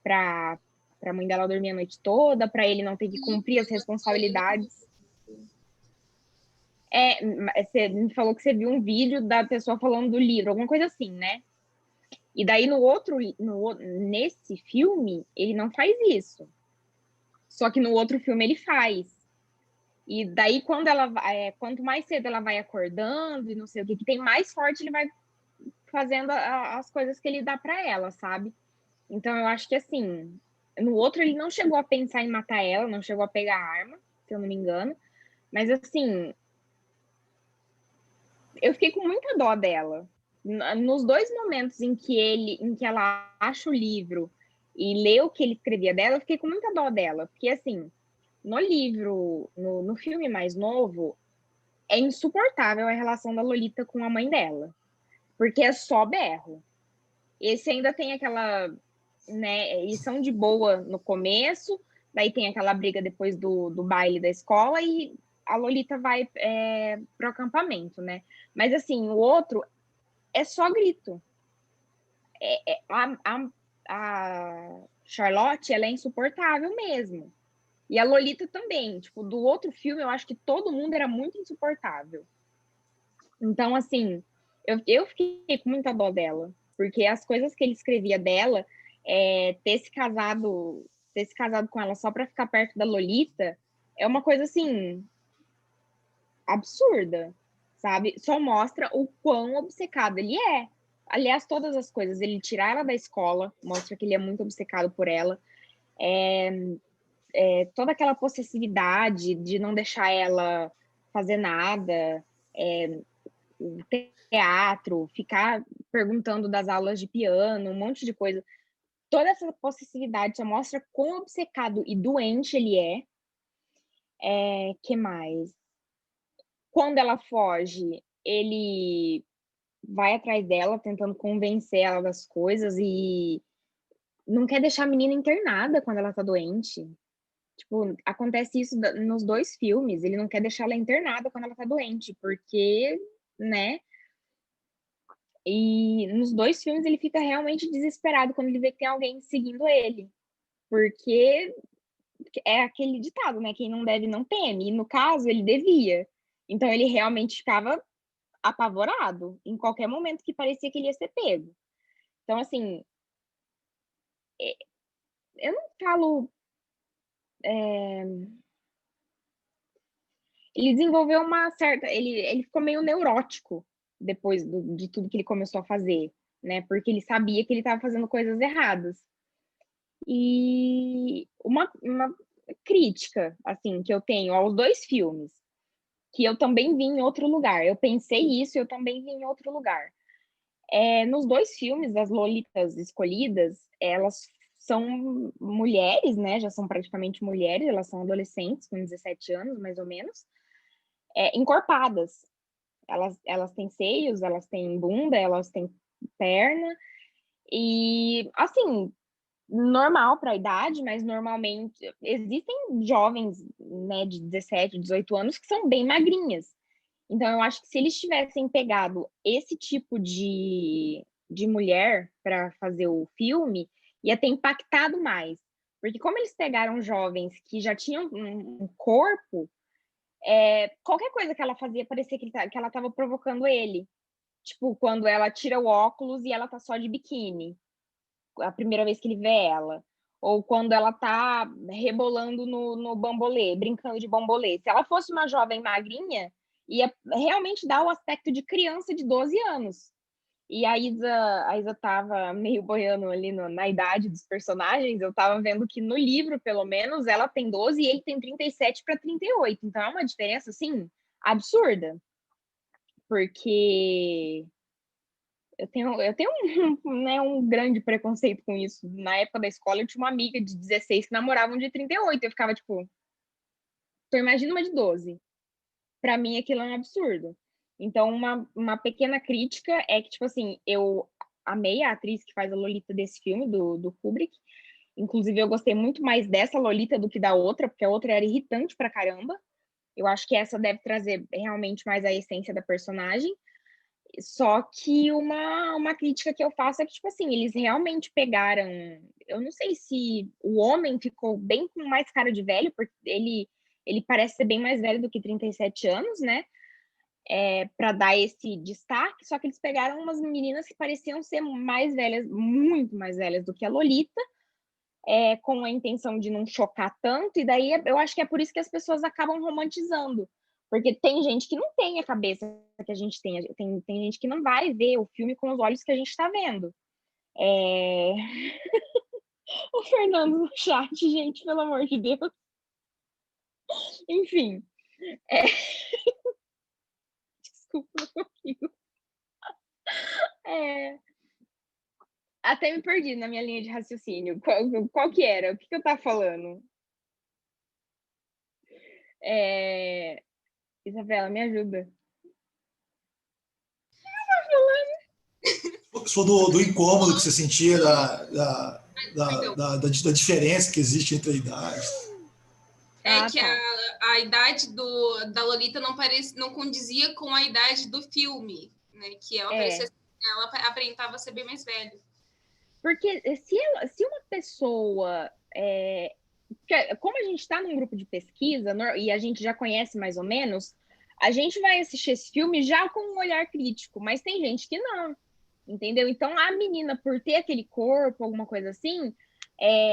Para a mãe dela dormir a noite toda, para ele não ter que cumprir as responsabilidades. Você me falou que você viu um vídeo da pessoa falando do livro, alguma coisa assim, né? E daí nesse filme, ele não faz isso. Só que no outro filme ele faz. E daí, quanto mais cedo ela vai acordando e não sei o que tem, mais forte ele vai fazendo as coisas que ele dá para ela, sabe? Então, eu acho que, assim, no outro ele não chegou a pensar em matar ela, não chegou a pegar a arma, se eu não me engano. Mas, assim, eu fiquei com muita dó dela. Nos 2 momentos em que ela acha o livro e lê o que ele escrevia dela, eu fiquei com muita dó dela. Porque, assim, no livro, no filme mais novo, é insuportável a relação da Lolita com a mãe dela, porque é só berro. Esse ainda tem aquela, né, eles são de boa no começo, daí tem aquela briga depois do baile da escola e a Lolita vai pro acampamento, né? Mas assim, o outro é só grito. A Charlotte, ela é insuportável mesmo. E a Lolita também. Tipo, do outro filme, eu acho que todo mundo era muito insuportável. Então, assim, eu fiquei com muita dó dela. Porque as coisas que ele escrevia dela, ter se casado com ela só pra ficar perto da Lolita, é uma coisa, assim, absurda, sabe? Só mostra o quão obcecado ele é. Aliás, todas as coisas, ele tirar ela da escola, mostra que ele é muito obcecado por ela. Toda aquela possessividade de não deixar ela fazer nada, teatro, ficar perguntando das aulas de piano, um monte de coisa. Toda essa possessividade só mostra quão obcecado e doente ele é. Que mais? Quando ela foge, ele vai atrás dela, tentando convencer ela das coisas e não quer deixar a menina internada quando ela tá doente. Tipo, acontece isso nos 2 filmes. Ele não quer deixar ela internada quando ela tá doente, porque, né? E nos 2 filmes ele fica realmente desesperado quando ele vê que tem alguém seguindo ele. Porque é aquele ditado, né? Quem não deve não teme. E no caso, ele devia. Então ele realmente ficava apavorado em qualquer momento que parecia que ele ia ser pego. Então, assim, eu não falo. Ele desenvolveu uma certa. Ele ficou meio neurótico depois de tudo que ele começou a fazer, né? Porque ele sabia que ele estava fazendo coisas erradas. E uma crítica, assim, que eu tenho aos 2 filmes, que eu também vi em outro lugar. Eu pensei isso e eu também vi em outro lugar. Nos 2 filmes, as Lolitas escolhidas, elas são mulheres, né? Já são praticamente mulheres, elas são adolescentes, com 17 anos, mais ou menos, encorpadas. Elas têm seios, elas têm bunda, elas têm perna, e assim, normal para a idade, mas normalmente existem jovens, né, de 17, 18 anos que são bem magrinhas. Então, eu acho que se eles tivessem pegado esse tipo de mulher para fazer o filme, ia ter impactado mais. Porque como eles pegaram jovens que já tinham um corpo, qualquer coisa que ela fazia parecia que ela estava provocando ele. Tipo, quando ela tira o óculos e ela tá só de biquíni, a primeira vez que ele vê ela. Ou quando ela tá rebolando no bambolê, brincando de bambolê. Se ela fosse uma jovem magrinha, ia realmente dar o aspecto de criança de 12 anos. E a Isa tava meio boiando ali na idade dos personagens. Eu tava vendo que no livro, pelo menos, ela tem 12 e ele tem 37 para 38. Então é uma diferença, assim, absurda. Porque eu tenho né, um grande preconceito com isso. Na época da escola, eu tinha uma amiga de 16 que namorava um de 38. Eu ficava tipo, então imagina uma de 12. Pra mim, aquilo é um absurdo. Então, uma pequena crítica é que, tipo assim, eu amei a atriz que faz a Lolita desse filme, do Kubrick. Inclusive, eu gostei muito mais dessa Lolita do que da outra, porque a outra era irritante pra caramba. Eu acho que essa deve trazer realmente mais a essência da personagem. Só que uma crítica que eu faço é que, tipo assim, eles realmente pegaram. Eu não sei se o homem ficou bem com mais cara de velho, porque ele parece ser bem mais velho do que 37 anos, né? Para dar esse destaque, só que eles pegaram umas meninas que pareciam ser mais velhas, muito mais velhas do que a Lolita, com a intenção de não chocar tanto, e daí eu acho que é por isso que as pessoas acabam romantizando. Porque tem gente que não tem a cabeça que a gente tem gente que não vai ver o filme com os olhos que a gente está vendo. O Fernando no chat, gente, pelo amor de Deus. Enfim. Desculpa um pouquinho. Até me perdi na minha linha de raciocínio. Qual que era? O que eu tava falando? Isabela, me ajuda. Se for do incômodo que você sentia, da diferença que existe entre a idade. Que a idade da Lolita não condizia com a idade do filme, né? Que ela aparentava ser bem mais velha. Porque se uma pessoa... como a gente está num grupo de pesquisa e a gente já conhece mais ou menos, a gente vai assistir esse filme já com um olhar crítico, mas tem gente que não, entendeu? Então, a menina, por ter aquele corpo, alguma coisa assim,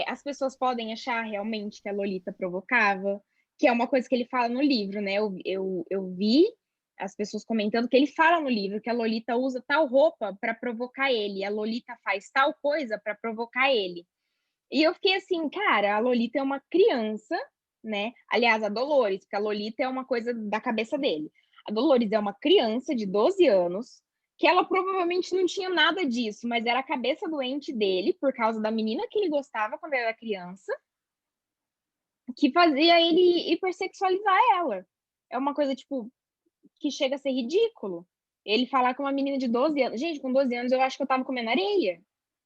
as pessoas podem achar realmente que a Lolita provocava, que é uma coisa que ele fala no livro, né? Eu vi as pessoas comentando que ele fala no livro que a Lolita usa tal roupa para provocar ele, a Lolita faz tal coisa para provocar ele. E eu fiquei assim, cara, a Lolita é uma criança, né? Aliás, a Dolores, porque a Lolita é uma coisa da cabeça dele. A Dolores é uma criança de 12 anos, que ela provavelmente não tinha nada disso, mas era a cabeça doente dele, por causa da menina que ele gostava quando ele era criança, que fazia ele hipersexualizar ela. É uma coisa, tipo, que chega a ser ridículo. Ele falar com uma menina de 12 anos. Gente, com 12 anos eu acho que eu tava comendo areia,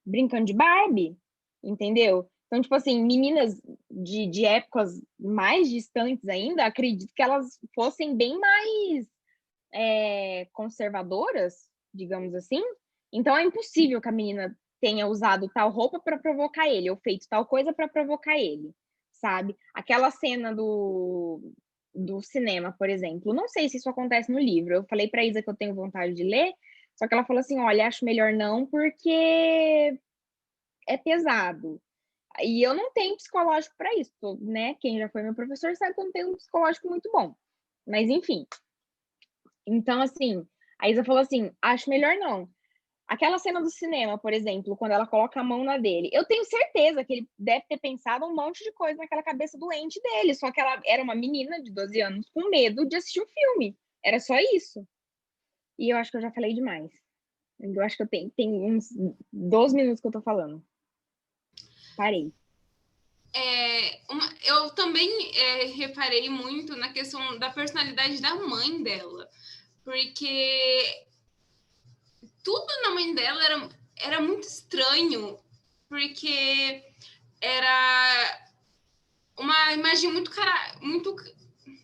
brincando de Barbie, entendeu? Então, tipo assim, meninas de épocas mais distantes ainda, acredito que elas fossem bem mais conservadoras, digamos assim. Então, é impossível que a menina tenha usado tal roupa para provocar ele, ou feito tal coisa para provocar ele, sabe? Aquela cena do cinema, por exemplo. Não sei se isso acontece no livro. Eu falei para Isa que eu tenho vontade de ler, só que ela falou assim, olha, acho melhor não, porque é pesado. E eu não tenho psicológico para isso, né? Quem já foi meu professor sabe que eu não tenho um psicológico muito bom. Mas, enfim. Então, assim, a Isa falou assim, acho melhor não. Aquela cena do cinema, por exemplo, quando ela coloca a mão na dele, eu tenho certeza que ele deve ter pensado um monte de coisa naquela cabeça doente dele, só que ela era uma menina de 12 anos com medo de assistir o filme. Era só isso. E eu acho que eu já falei demais. Eu acho que tem uns 12 minutos que eu tô falando. Parei. Eu também reparei muito na questão da personalidade da mãe dela, porque tudo na mãe dela era muito estranho, porque era uma imagem muito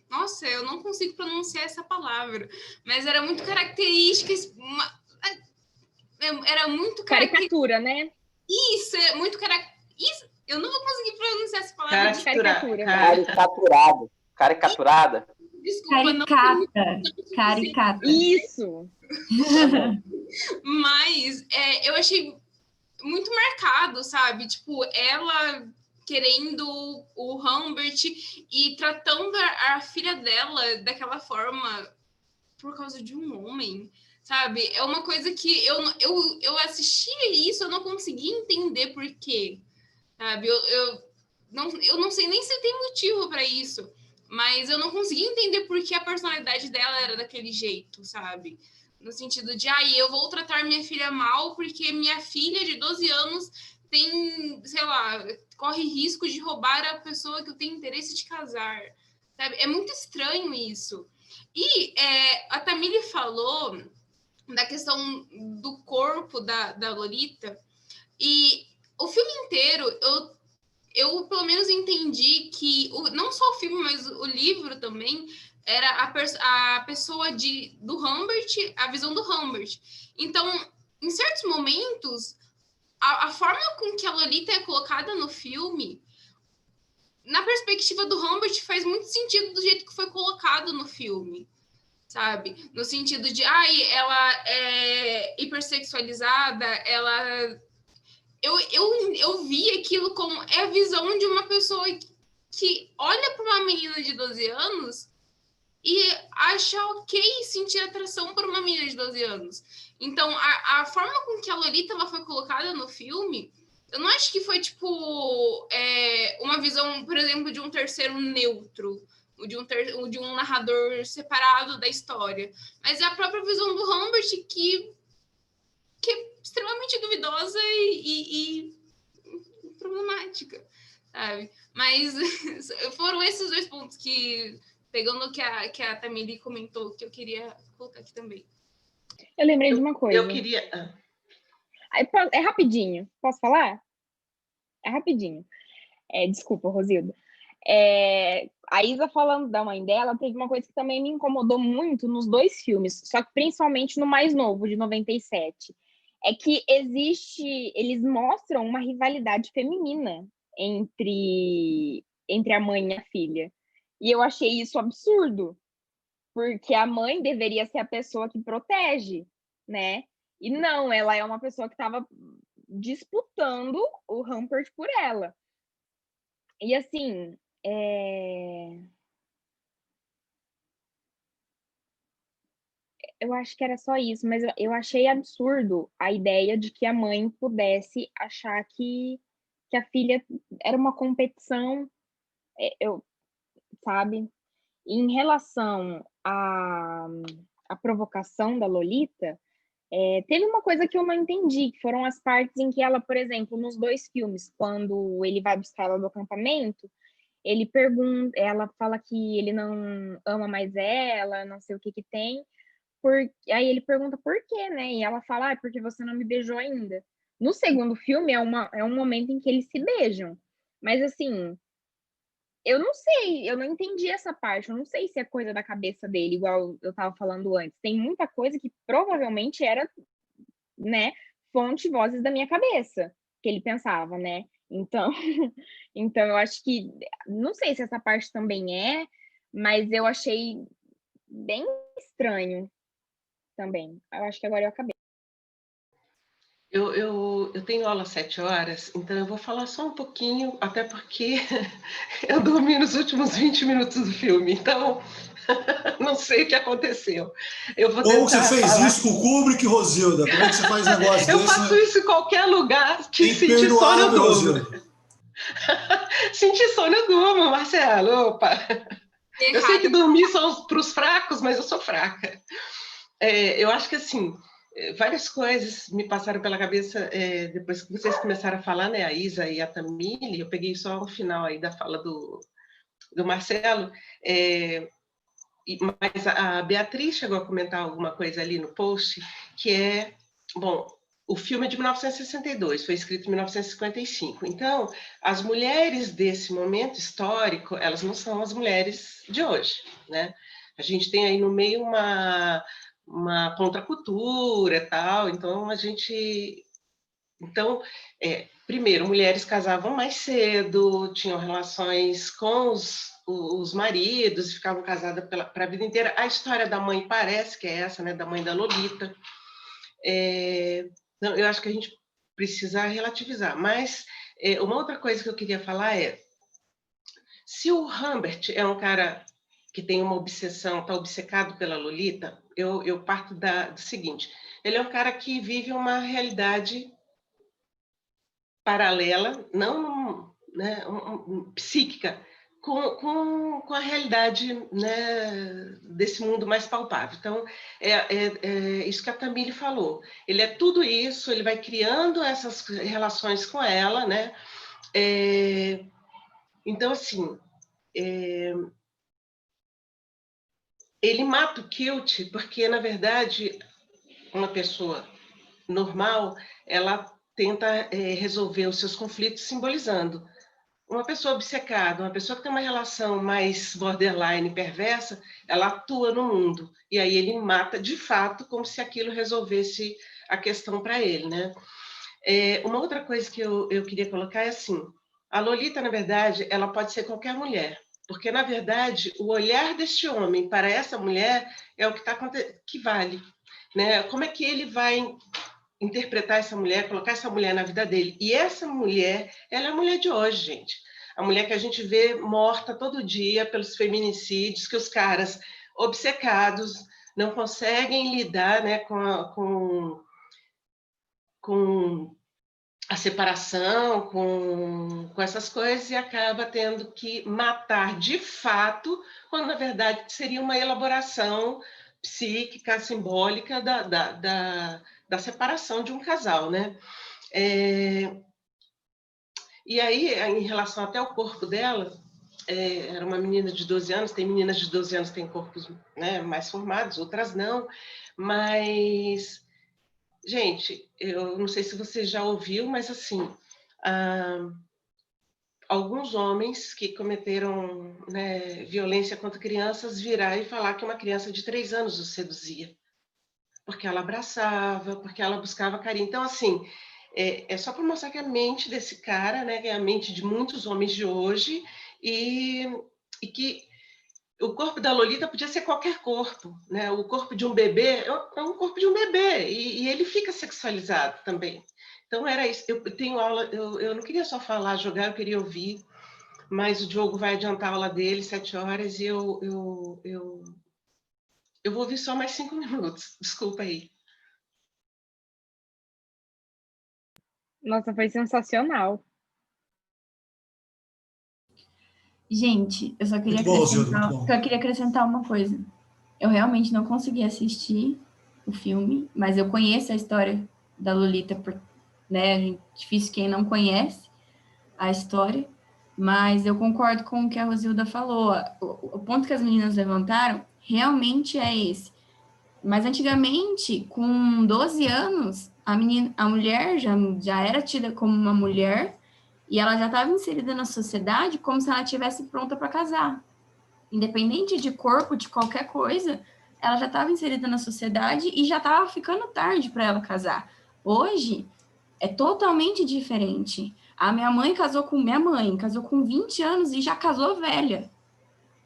nossa, eu não consigo pronunciar essa palavra, mas era muito característica, era muito caricatura, né? Isso, é muito isso, eu não vou conseguir pronunciar essa palavra. Caricaturada. Desculpa, Caricata. Isso. Mas eu achei muito marcado, sabe? Tipo, ela querendo o Humbert e tratando a filha dela daquela forma por causa de um homem, sabe? É uma coisa que eu assisti isso, eu não consegui entender por quê, sabe? Eu não sei nem se tem motivo para isso, mas eu não consegui entender por que a personalidade dela era daquele jeito, sabe? No sentido de, eu vou tratar minha filha mal porque minha filha de 12 anos tem, sei lá, corre risco de roubar a pessoa que eu tenho interesse de casar, sabe? É muito estranho isso. E a Tamile falou da questão do corpo da Lolita, e o filme inteiro, eu pelo menos entendi que, não só o filme, mas o livro também, era a pessoa do Humbert, a visão do Humbert. Então, em certos momentos, a forma com que a Lolita é colocada no filme, na perspectiva do Humbert, faz muito sentido do jeito que foi colocado no filme, sabe? No sentido de, ela é hipersexualizada, ela... Eu vi aquilo como a visão de uma pessoa que olha para uma menina de 12 anos e acha ok sentir atração por uma menina de 12 anos. Então, a forma com que a Lolita ela foi colocada no filme, eu não acho que foi, tipo, uma visão, por exemplo, de um terceiro neutro, de um narrador separado da história. Mas é a própria visão do Humbert que é extremamente duvidosa e problemática, sabe? Mas foram esses dois pontos que pegando o que a Tamiri comentou, que eu queria colocar aqui também. Eu lembrei de uma coisa. Eu queria... É rapidinho. Posso falar? É rapidinho. Desculpa, Rosilda. A Isa falando da mãe dela, teve uma coisa que também me incomodou muito nos 2 filmes, só que principalmente no mais novo, de 97. É que eles mostram uma rivalidade feminina entre a mãe e a filha. E eu achei isso absurdo, porque a mãe deveria ser a pessoa que protege, né? E não, ela é uma pessoa que estava disputando o Humpert por ela. E assim, eu acho que era só isso, mas eu achei absurdo a ideia de que a mãe pudesse achar que a filha era uma competição, sabe? E em relação à provocação da Lolita, teve uma coisa que eu não entendi, que foram as partes em que ela, por exemplo, nos 2 filmes, quando ele vai buscar ela do acampamento, ela fala que ele não ama mais ela, não sei o que tem, aí ele pergunta por quê, né? E ela fala, porque você não me beijou ainda. No segundo filme é um momento em que eles se beijam, mas assim, eu não sei, eu não entendi essa parte, eu não sei se é coisa da cabeça dele, igual eu tava falando antes. Tem muita coisa que provavelmente era, né, fonte vozes da minha cabeça, que ele pensava, né? Então, eu acho que, não sei se essa parte também mas eu achei bem estranho também. Eu acho que agora eu acabei. Eu tenho aula às 7 horas, então eu vou falar só um pouquinho, até porque eu dormi nos últimos 20 minutos do filme, então não sei o que aconteceu. Como você fez isso com o Kubrick, Rosilda? Como é que você faz negócio eu desse? faço isso em qualquer lugar, que sentir sono eu Imperdoável, durmo. Rosilda. Sentir sono eu durmo, Marcelo, opa. Eu sei que dormir são para os fracos, mas eu sou fraca. Eu acho que, assim, várias coisas me passaram pela cabeça depois que vocês começaram a falar, né, a Isa e a Tamili, eu peguei só o final aí da fala do Marcelo, mas a Beatriz chegou a comentar alguma coisa ali no post, que bom, o filme é de 1962, foi escrito em 1955, então, as mulheres desse momento histórico, elas não são as mulheres de hoje, né? A gente tem aí no meio uma contracultura e tal, então primeiro, mulheres casavam mais cedo, tinham relações com os maridos, ficavam casadas para a vida inteira. A história da mãe parece que é essa, né, da mãe da Lolita. Então, eu acho que a gente precisa relativizar. Mas uma outra coisa que eu queria falar se o Humbert é um cara que tem uma obsessão, está obcecado pela Lolita, eu parto do seguinte, ele é um cara que vive uma realidade paralela, não, né, psíquica, com a realidade, né, desse mundo mais palpável. Então, isso que a Tamili falou. Ele é tudo isso, ele vai criando essas relações com ela, né? Então, assim, ele mata o Kilt porque, na verdade, uma pessoa normal, ela tenta resolver os seus conflitos simbolizando. Uma pessoa obcecada, uma pessoa que tem uma relação mais borderline, perversa, ela atua no mundo. E aí ele mata, de fato, como se aquilo resolvesse a questão para ele, né? Uma outra coisa que eu queria colocar é assim, a Lolita, na verdade, ela pode ser qualquer mulher, porque, na verdade, o olhar deste homem para essa mulher é o que vale, né? Como é que ele vai interpretar essa mulher, colocar essa mulher na vida dele? E essa mulher, ela é a mulher de hoje, gente. A mulher que a gente vê morta todo dia pelos feminicídios, que os caras obcecados não conseguem lidar, né, com a separação, com essas coisas, e acaba tendo que matar de fato, quando, na verdade, seria uma elaboração psíquica, simbólica da separação de um casal, né? E aí, em relação até ao corpo dela, era uma menina de 12 anos, tem meninas de 12 anos que têm corpos, né, mais formados, outras não, mas, gente, eu não sei se você já ouviu, mas assim, alguns homens que cometeram, né, violência contra crianças virar e falar que uma criança de 3 anos os seduzia, porque ela abraçava, porque ela buscava carinho. Então, assim, é só para mostrar que a mente desse cara, né, que é a mente de muitos homens de hoje, e que o corpo da Lolita podia ser qualquer corpo, né? O corpo de um bebê é um corpo de um bebê, e ele fica sexualizado também. Então, era isso. Eu tenho aula, eu não queria só falar, jogar, eu queria ouvir, mas o Diogo vai adiantar a aula dele, 7 horas, e eu vou ouvir só mais 5 minutos. Desculpa aí. Nossa, foi sensacional. Gente, eu só queria Muito bom, Zildo, muito acrescentar, bom. só queria acrescentar uma coisa. Eu realmente não consegui assistir o filme, mas eu conheço a história da Lolita, né? Difícil quem não conhece a história, mas eu concordo com o que a Rosilda falou. O ponto que as meninas levantaram realmente é esse. Mas antigamente, com 12 anos, a mulher já era tida como uma mulher e ela já estava inserida na sociedade como se ela estivesse pronta para casar. Independente de corpo, de qualquer coisa, ela já estava inserida na sociedade e já estava ficando tarde para ela casar. Hoje, é totalmente diferente. A minha mãe casou com 20 anos e já casou velha.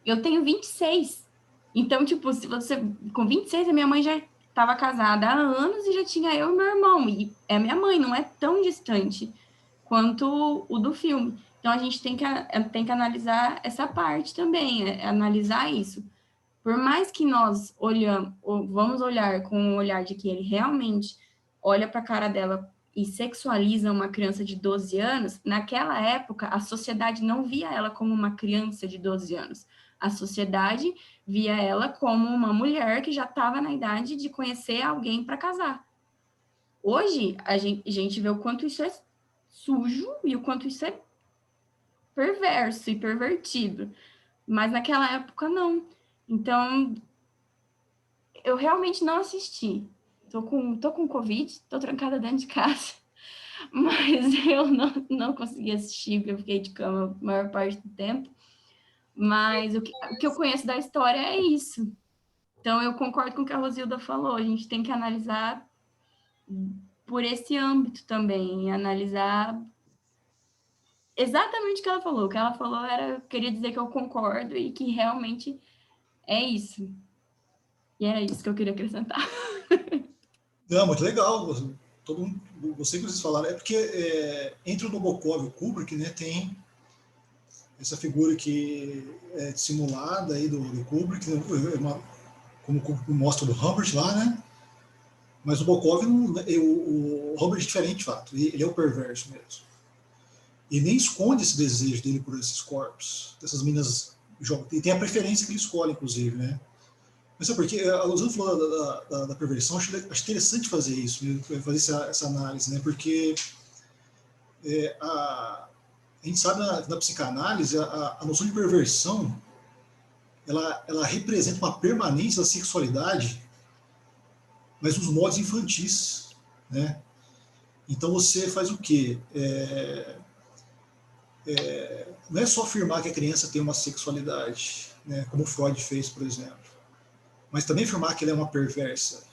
Eu tenho 26. Então, tipo, se você com 26, a minha mãe já estava casada há anos e já tinha eu e meu irmão. E é minha mãe, não é tão distante quanto o do filme. Então, a gente tem que analisar essa parte também, analisar isso. Por mais que nós vamos olhar com um olhar de que ele realmente olha para a cara dela e sexualiza uma criança de 12 anos, naquela época, a sociedade não via ela como uma criança de 12 anos. A sociedade via ela como uma mulher que já estava na idade de conhecer alguém para casar. Hoje, a gente vê o quanto isso é sujo e o quanto isso é perverso e pervertido. Mas naquela época, não. Então, eu realmente não assisti. Tô com Covid, tô trancada dentro de casa. Mas eu não consegui assistir, porque eu fiquei de cama a maior parte do tempo. Mas o que eu conheço da história é isso. Então, eu concordo com o que a Rosilda falou. A gente tem que analisar por esse âmbito também. Analisar exatamente o que ela falou. O que ela falou eu queria dizer que eu concordo e que realmente é isso. E era isso que eu queria acrescentar. Não, muito legal. Todo mundo, você que vocês falaram, é porque entre o Nabokov e o Kubrick, né, tem essa figura que é simulada aí do Kubrick, como o Kubrick mostra do Humbert lá, né? Mas o Nabokov, o Humbert é diferente, de fato. Ele é o perverso mesmo. E nem esconde esse desejo dele por esses corpos, dessas meninas jovens. E tem a preferência que ele escolhe, inclusive, né? Mas sabe por quê? A Luzana falou da perversão, acho interessante fazer isso, fazer essa análise, né? Porque a gente sabe na psicanálise, a noção de perversão, ela representa uma permanência da sexualidade, mas nos modos infantis, né? Então você faz o quê? Não é só afirmar que a criança tem uma sexualidade, né? Como Freud fez, por exemplo, mas também afirmar que ela é uma perversa.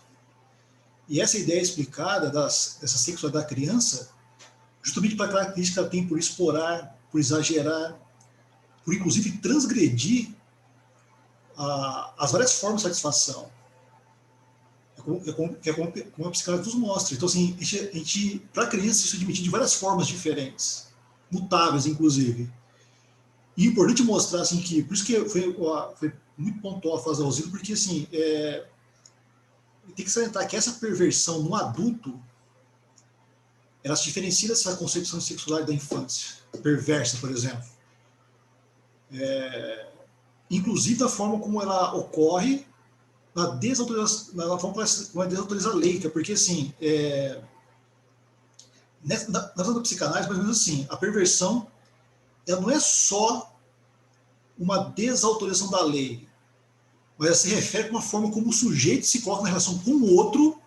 E essa ideia explicada dessa sexualidade da criança, justamente para a característica que ela tem por explorar, por exagerar, por inclusive transgredir as várias formas de satisfação. É como a psicanálise nos mostra. Então, assim, para a criança, isso é admitido de várias formas diferentes, mutáveis, inclusive. E é importante mostrar, assim, que, por isso que foi muito pontual a fase da Rosilda, porque, assim, tem que salientar que essa perversão no adulto, ela se diferencia dessa concepção de sexualidade da infância, perversa, por exemplo. Inclusive da forma como ela ocorre na forma como é desautorizada leica, porque, assim, na psicanálise, mais ou menos assim, a perversão, ela não é só uma desautorização da lei, mas ela se refere a uma forma como o sujeito se coloca na relação com o outro,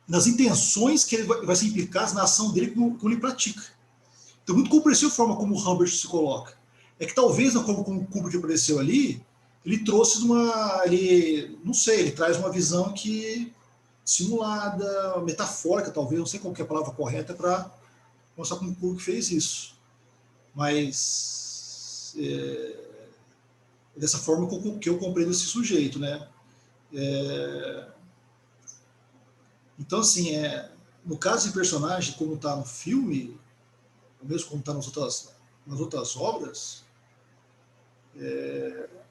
nas intenções que ele vai ser implicado na ação dele como ele pratica. Então, muito compreensível a forma como o Humbert se coloca. É que talvez, na forma como o Kubrick apareceu ali, ele trouxe não sei, ele traz uma visão que simulada, metafórica, talvez, não sei qual que é a palavra correta para mostrar como o Kubrick fez isso. Mas dessa forma que eu compreendo esse sujeito, né? Então, assim, no caso de personagem, como está no filme, ou mesmo como está nas outras obras,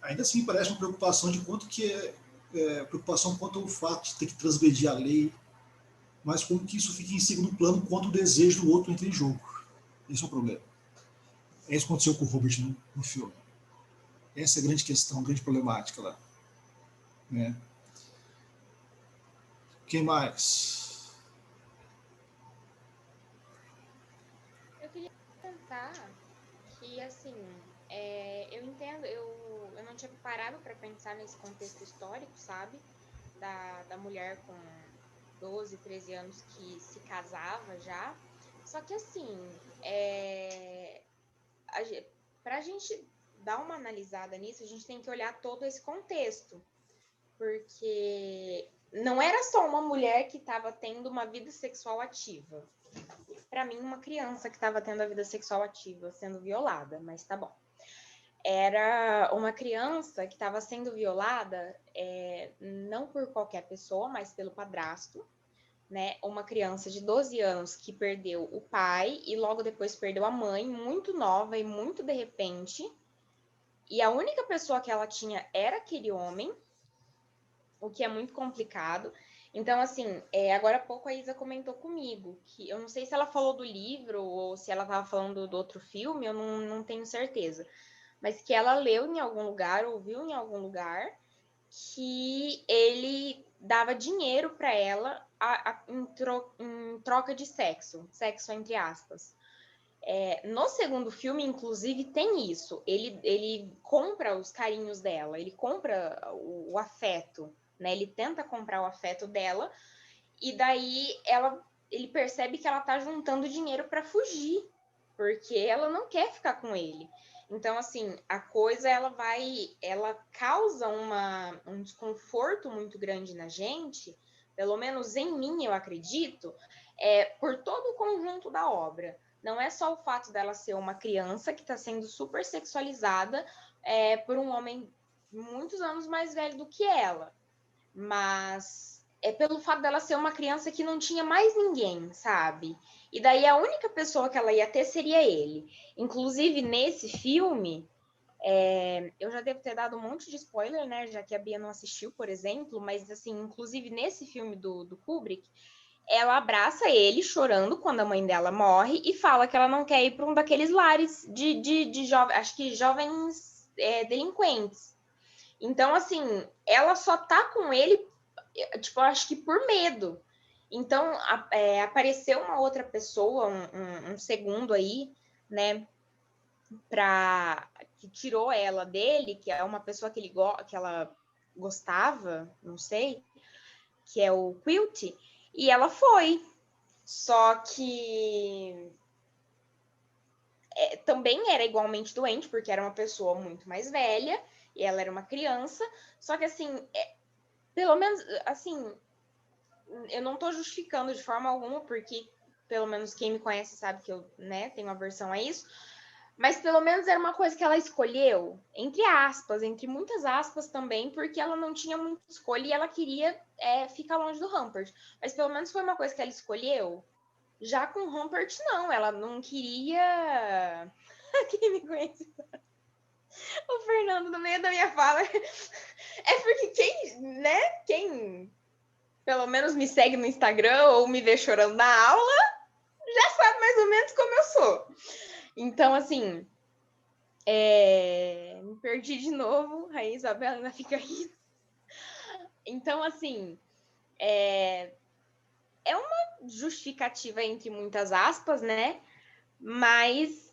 ainda assim parece uma preocupação de quanto que preocupação quanto ao fato de ter que transgredir a lei, mas como que isso fica em segundo plano quanto o desejo do outro entra em jogo. Esse é o problema. É isso que aconteceu com o Robert no filme. Essa é a grande questão, a grande problemática lá. Né? Quem mais? Eu queria comentar que, assim, eu entendo, eu não tinha parado para pensar nesse contexto histórico, sabe? Da mulher com 12, 13 anos que se casava já. Só que, assim, para a gente dar uma analisada nisso, a gente tem que olhar todo esse contexto. Porque não era só uma mulher que estava tendo uma vida sexual ativa. Para mim, uma criança que estava tendo a vida sexual ativa, sendo violada, mas tá bom. Era uma criança que estava sendo violada, não por qualquer pessoa, mas pelo padrasto, né? Uma criança de 12 anos que perdeu o pai e logo depois perdeu a mãe, muito nova e muito de repente. E a única pessoa que ela tinha era aquele homem, o que é muito complicado. Então, assim, agora há pouco a Isa comentou comigo, que eu não sei se ela falou do livro ou se ela estava falando do outro filme, eu não tenho certeza, mas que ela leu em algum lugar, ouviu em algum lugar, que ele dava dinheiro para ela em troca de sexo entre aspas. No segundo filme, inclusive, tem isso. Ele compra os carinhos dela, ele compra o afeto, né? Ele tenta comprar o afeto dela, e daí ele percebe que ela tá juntando dinheiro para fugir, porque ela não quer ficar com ele. Então, assim, a coisa ela causa um desconforto muito grande na gente, pelo menos em mim, eu acredito, por todo o conjunto da obra. Não é só o fato dela ser uma criança que está sendo super sexualizada por um homem muitos anos mais velho do que ela, mas é pelo fato dela ser uma criança que não tinha mais ninguém, sabe? E daí a única pessoa que ela ia ter seria ele. Inclusive, nesse filme, eu já devo ter dado um monte de spoiler, né? Já que a Bia não assistiu, por exemplo, mas, assim, inclusive nesse filme do Kubrick, ela abraça ele chorando quando a mãe dela morre e fala que ela não quer ir para um daqueles lares de jovens, acho que jovens delinquentes. Então, assim, ela só tá com ele, tipo, acho que por medo. Então, apareceu uma outra pessoa, um segundo aí, né, que tirou ela dele, que é uma pessoa que ela gostava, não sei, que é o Quilt, e ela foi. Só que também era igualmente doente, porque era uma pessoa muito mais velha, e ela era uma criança. Só que, assim, pelo menos, assim, eu não tô justificando de forma alguma, porque pelo menos quem me conhece sabe que eu, né, tenho aversão a isso. Mas pelo menos era uma coisa que ela escolheu, entre aspas, entre muitas aspas também, porque ela não tinha muita escolha e ela queria ficar longe do Humpert. Mas pelo menos foi uma coisa que ela escolheu. Já com o Humpert, não, ela não queria. Quem me conhece? O Fernando, no meio da minha fala. É porque quem pelo menos me segue no Instagram ou me vê chorando na aula, já sabe mais ou menos como eu sou. Então, assim, me perdi de novo, a Isabela ainda fica rindo. Então, assim, é uma justificativa entre muitas aspas, né? Mas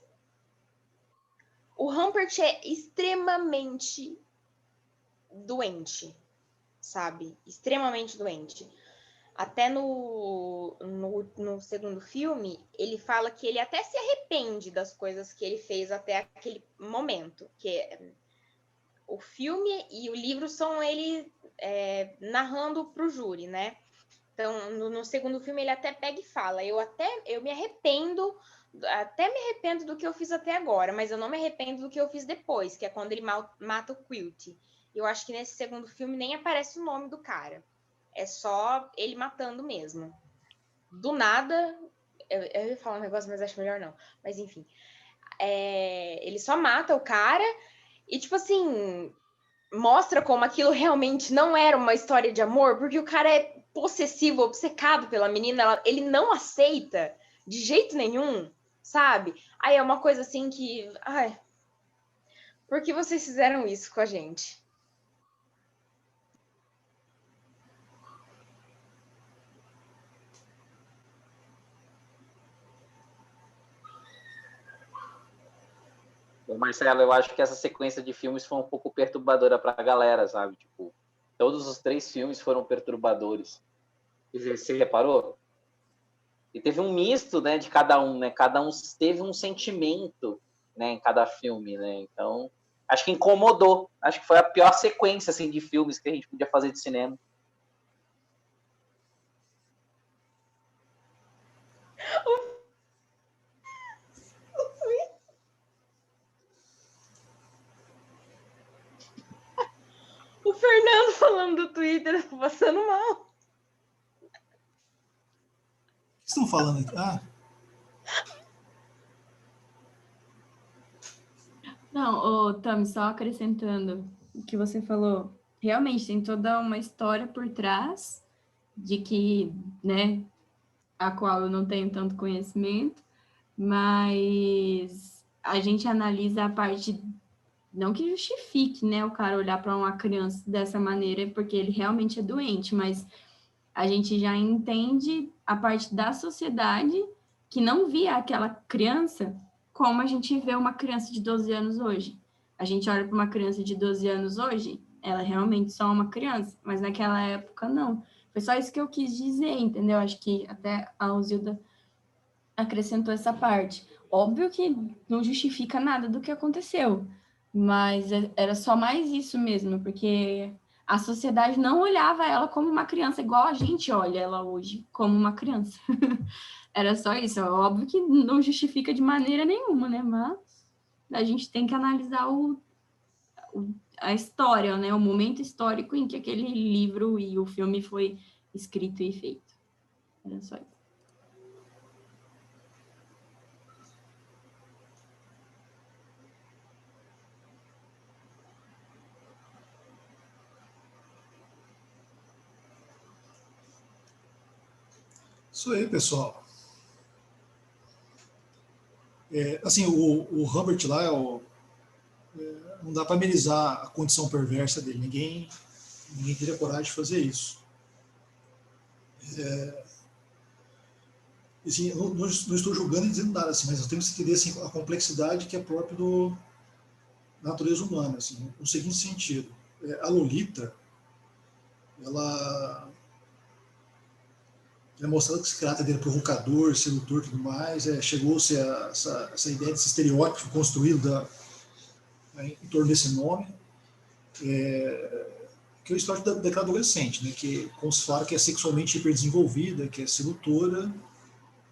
O Humpert é extremamente doente, sabe? Extremamente doente. Até no segundo filme, ele fala que ele até se arrepende das coisas que ele fez até aquele momento. Que o filme e o livro são ele narrando para o júri, né? Então, no segundo filme, ele até pega e fala, eu me arrependo, até me arrependo do que eu fiz até agora, mas eu não me arrependo do que eu fiz depois, que é quando ele mata o Quilt. Eu acho que nesse segundo filme nem aparece o nome do cara. É só ele matando mesmo. Do nada, eu ia falar um negócio, mas acho melhor não. Mas enfim, ele só mata o cara e, tipo assim, mostra como aquilo realmente não era uma história de amor, porque o cara é possessivo, obcecado pela menina, ele não aceita de jeito nenhum, sabe? Aí é uma coisa assim que... Ai, por que vocês fizeram isso com a gente? Bom, Marcelo, eu acho que essa sequência de filmes foi um pouco perturbadora para a galera, sabe? Tipo, todos os 3 filmes foram perturbadores. Você reparou? E teve um misto, né, de cada um, né? Cada um teve um sentimento, né, em cada filme, né? Então, acho que incomodou. Acho que foi a pior sequência, assim, de filmes que a gente podia fazer de cinema. O Fernando falando do Twitter, tá passando mal. O que estão falando aqui? Ah, Não, Tami, só acrescentando o que você falou. Realmente, tem toda uma história por trás de que, né, a qual eu não tenho tanto conhecimento, mas a gente analisa a parte, não que justifique, né, o cara olhar para uma criança dessa maneira, porque ele realmente é doente, mas a gente já entende a parte da sociedade que não via aquela criança como a gente vê uma criança de 12 anos hoje. A gente olha para uma criança de 12 anos hoje, ela é realmente só uma criança, mas naquela época não. Foi só isso que eu quis dizer, entendeu? Acho que até a Alzilda acrescentou essa parte. Óbvio que não justifica nada do que aconteceu, mas era só mais isso mesmo, porque a sociedade não olhava ela como uma criança, igual a gente olha ela hoje, como uma criança. Era só isso. Óbvio que não justifica de maneira nenhuma, né? Mas a gente tem que analisar a história, né? O momento histórico em que aquele livro e o filme foi escrito e feito. Era só isso. isso aí, pessoal. Assim, o Humbert lá, não dá para amenizar a condição perversa dele. Ninguém teria coragem de fazer isso. Assim, não estou julgando e dizendo nada, assim, mas nós temos que entender assim, a complexidade que é própria da natureza humana, assim, no seguinte sentido. A Lolita, ela é mostrado que esse caráter dele é provocador, sedutor e tudo mais, chegou-se a essa ideia desse estereótipo construído em torno desse nome, que é o histórico daquela adolescente, né, que, como se fala, que é sexualmente hiperdesenvolvida, que é sedutora,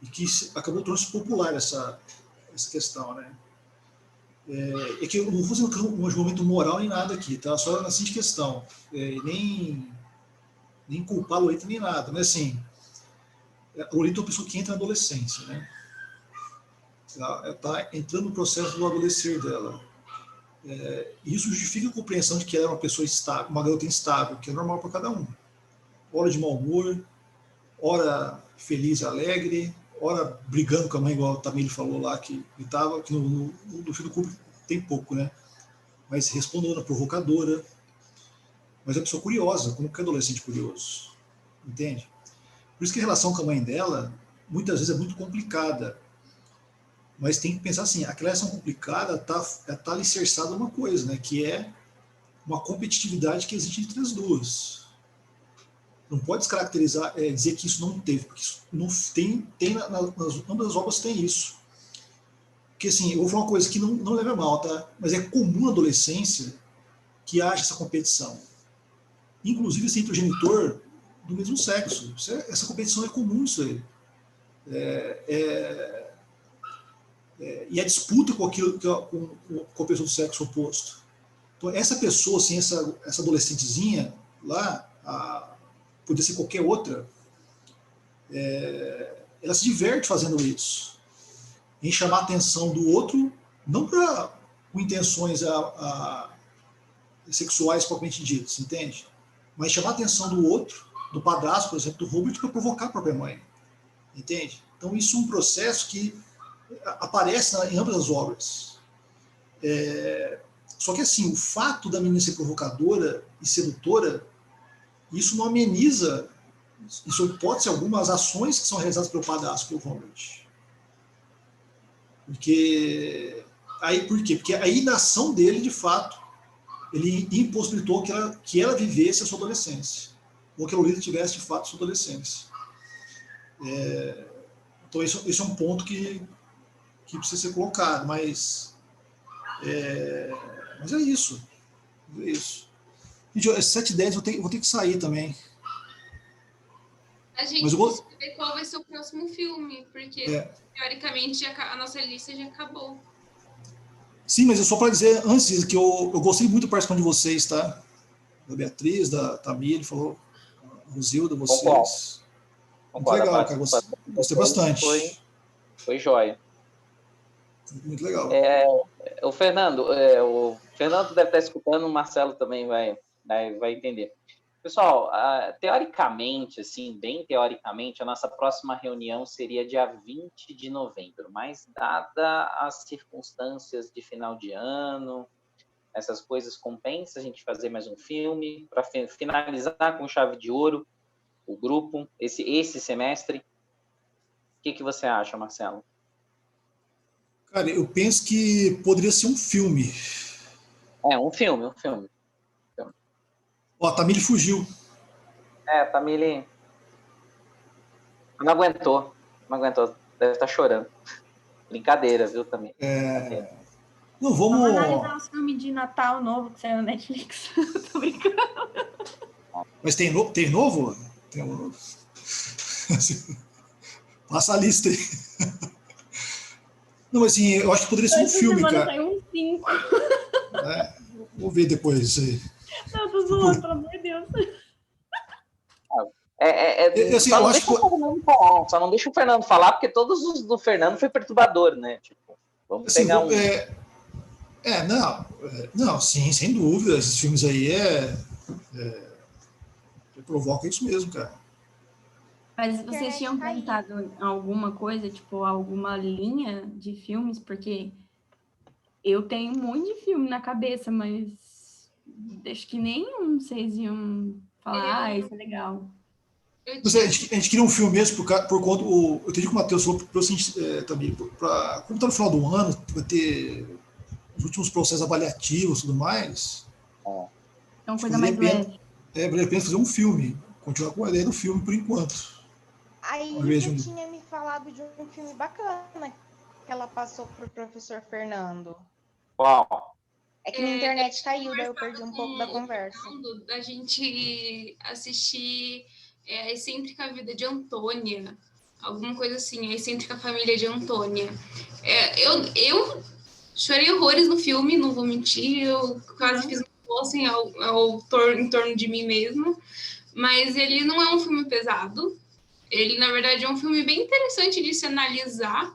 e que acabou tornando-se popular essa questão, né? É que eu não vou fazer um julgamento moral nem nada aqui, tá? Só na seguinte questão, nem culpar a Lolita nem nada, mas assim, a Lolita é uma pessoa que entra na adolescência, né? Ela está entrando no processo do adolescer dela. Isso justifica a compreensão de que ela é uma pessoa estável, uma garota instável, que é normal para cada um. Hora de mau humor, hora feliz e alegre, hora brigando com a mãe, igual o Tamir falou lá, que estava, que no filme do Kubrick tem pouco, né? Mas respondendo, provocadora. Mas é uma pessoa curiosa, como que é adolescente curioso. Entende? Por isso que a relação com a mãe dela, muitas vezes, é muito complicada. Mas tem que pensar assim, aquela relação complicada está alicerçada numa coisa, né? Que é uma competitividade que existe entre as duas. Não pode descaracterizar, dizer que isso não teve, porque isso não ambas as obras tem isso. Porque assim, eu vou falar uma coisa que não leva a mal, tá? Mas é comum na adolescência que haja essa competição. Inclusive entre o genitor do mesmo sexo. Essa competição é comum, isso aí. E a disputa com aquilo, com a pessoa do sexo oposto. Então, essa pessoa, assim, essa adolescentezinha lá, podia ser qualquer outra, ela se diverte fazendo isso, em chamar a atenção do outro, não com intenções sexuais propriamente ditas, entende? Mas chamar a atenção do outro, do padrasto, por exemplo, do Robert, para provocar a própria mãe, entende? Então isso é um processo que aparece em ambas as obras. Só que assim, o fato da menina ser provocadora e sedutora, isso não ameniza, isso pode ser algumas ações que são realizadas pelo padrasto, pelo Robert. Por quê? Porque a inação dele, de fato, ele impossibilitou que ela vivesse a sua adolescência, ou que a Lolita tivesse, de fato, a sua adolescência. Então, esse é um ponto que precisa ser colocado, mas é isso. É isso. Gente, às 7h10 eu vou ter que sair também. A gente precisa ver qual vai ser o próximo filme, porque, teoricamente, a nossa lista já acabou. Sim, mas é só para dizer, antes, que eu gostei muito da participação de vocês, tá? Da Beatriz, da Tamir, falou, Rosilda, vocês. Muito legal, cara. Gostei bastante. Foi jóia. Muito legal. O Fernando deve estar escutando, o Marcelo também vai entender. Pessoal, teoricamente, assim, bem teoricamente, a nossa próxima reunião seria dia 20 de novembro, mas dada as circunstâncias de final de ano, essas coisas, compensa a gente fazer mais um filme para finalizar com chave de ouro o grupo, esse semestre. O que você acha, Marcelo? Cara, eu penso que poderia ser um filme. Um filme. Ó, a Tamile fugiu. A Tamile não aguentou. Deve estar chorando. Brincadeira, viu, Tamile? Não, vamos analisar o filme de Natal novo que saiu na Netflix. Tô brincando. Mas tem novo? Tem um novo. Passa a lista aí. Não, mas assim, eu acho que poderia ser um filme, cara. Saiu uns 5. Vou ver depois isso aí. Não, tô zoando, pelo amor de Deus. Assim, eu acho que... Só não deixa o Fernando falar, porque todos os do Fernando foi perturbador, né? Tipo, vamos assim, pegar não, sim, sem dúvida. Esses filmes aí provoca isso mesmo, cara. Mas vocês tinham pensado em alguma coisa, tipo, alguma linha de filmes? Porque eu tenho um monte de filme na cabeça, mas acho que nenhum vocês iam falar, isso é legal. Mas a gente queria um filme mesmo por conta... Eu entendi que o Matheus falou para o também. Como está no final do ano, vai ter os últimos processos avaliativos e tudo mais. É uma coisa mais leve. Vale a pena fazer um filme. Continuar com a ideia do filme por enquanto. Aí você tinha me falado de um filme bacana que ela passou pro professor Fernando. Uau! É que minha internet caiu, daí eu perdi um pouco da conversa. Da gente assistir A Excêntrica Vida de Antônia, alguma coisa assim, A Excêntrica Família de Antônia. Eu chorei horrores no filme, não vou mentir, eu quase fiz um poço em torno de mim mesma, mas ele não é um filme pesado. Ele, na verdade, é um filme bem interessante de se analisar,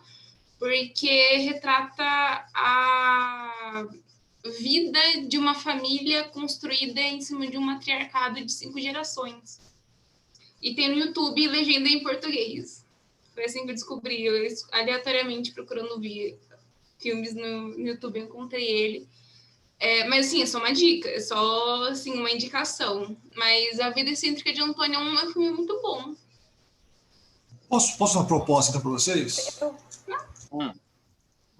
porque retrata a vida de uma família construída em cima de um matriarcado de 5 gerações. E tem no YouTube legenda em português. Foi assim que eu descobri. Eu, aleatoriamente, procurando ver filmes no YouTube, eu encontrei ele. Mas, assim, é só uma dica, é só, assim, uma indicação. Mas A Vida Excêntrica de Antônia é um filme muito bom. Posso fazer uma proposta então para vocês?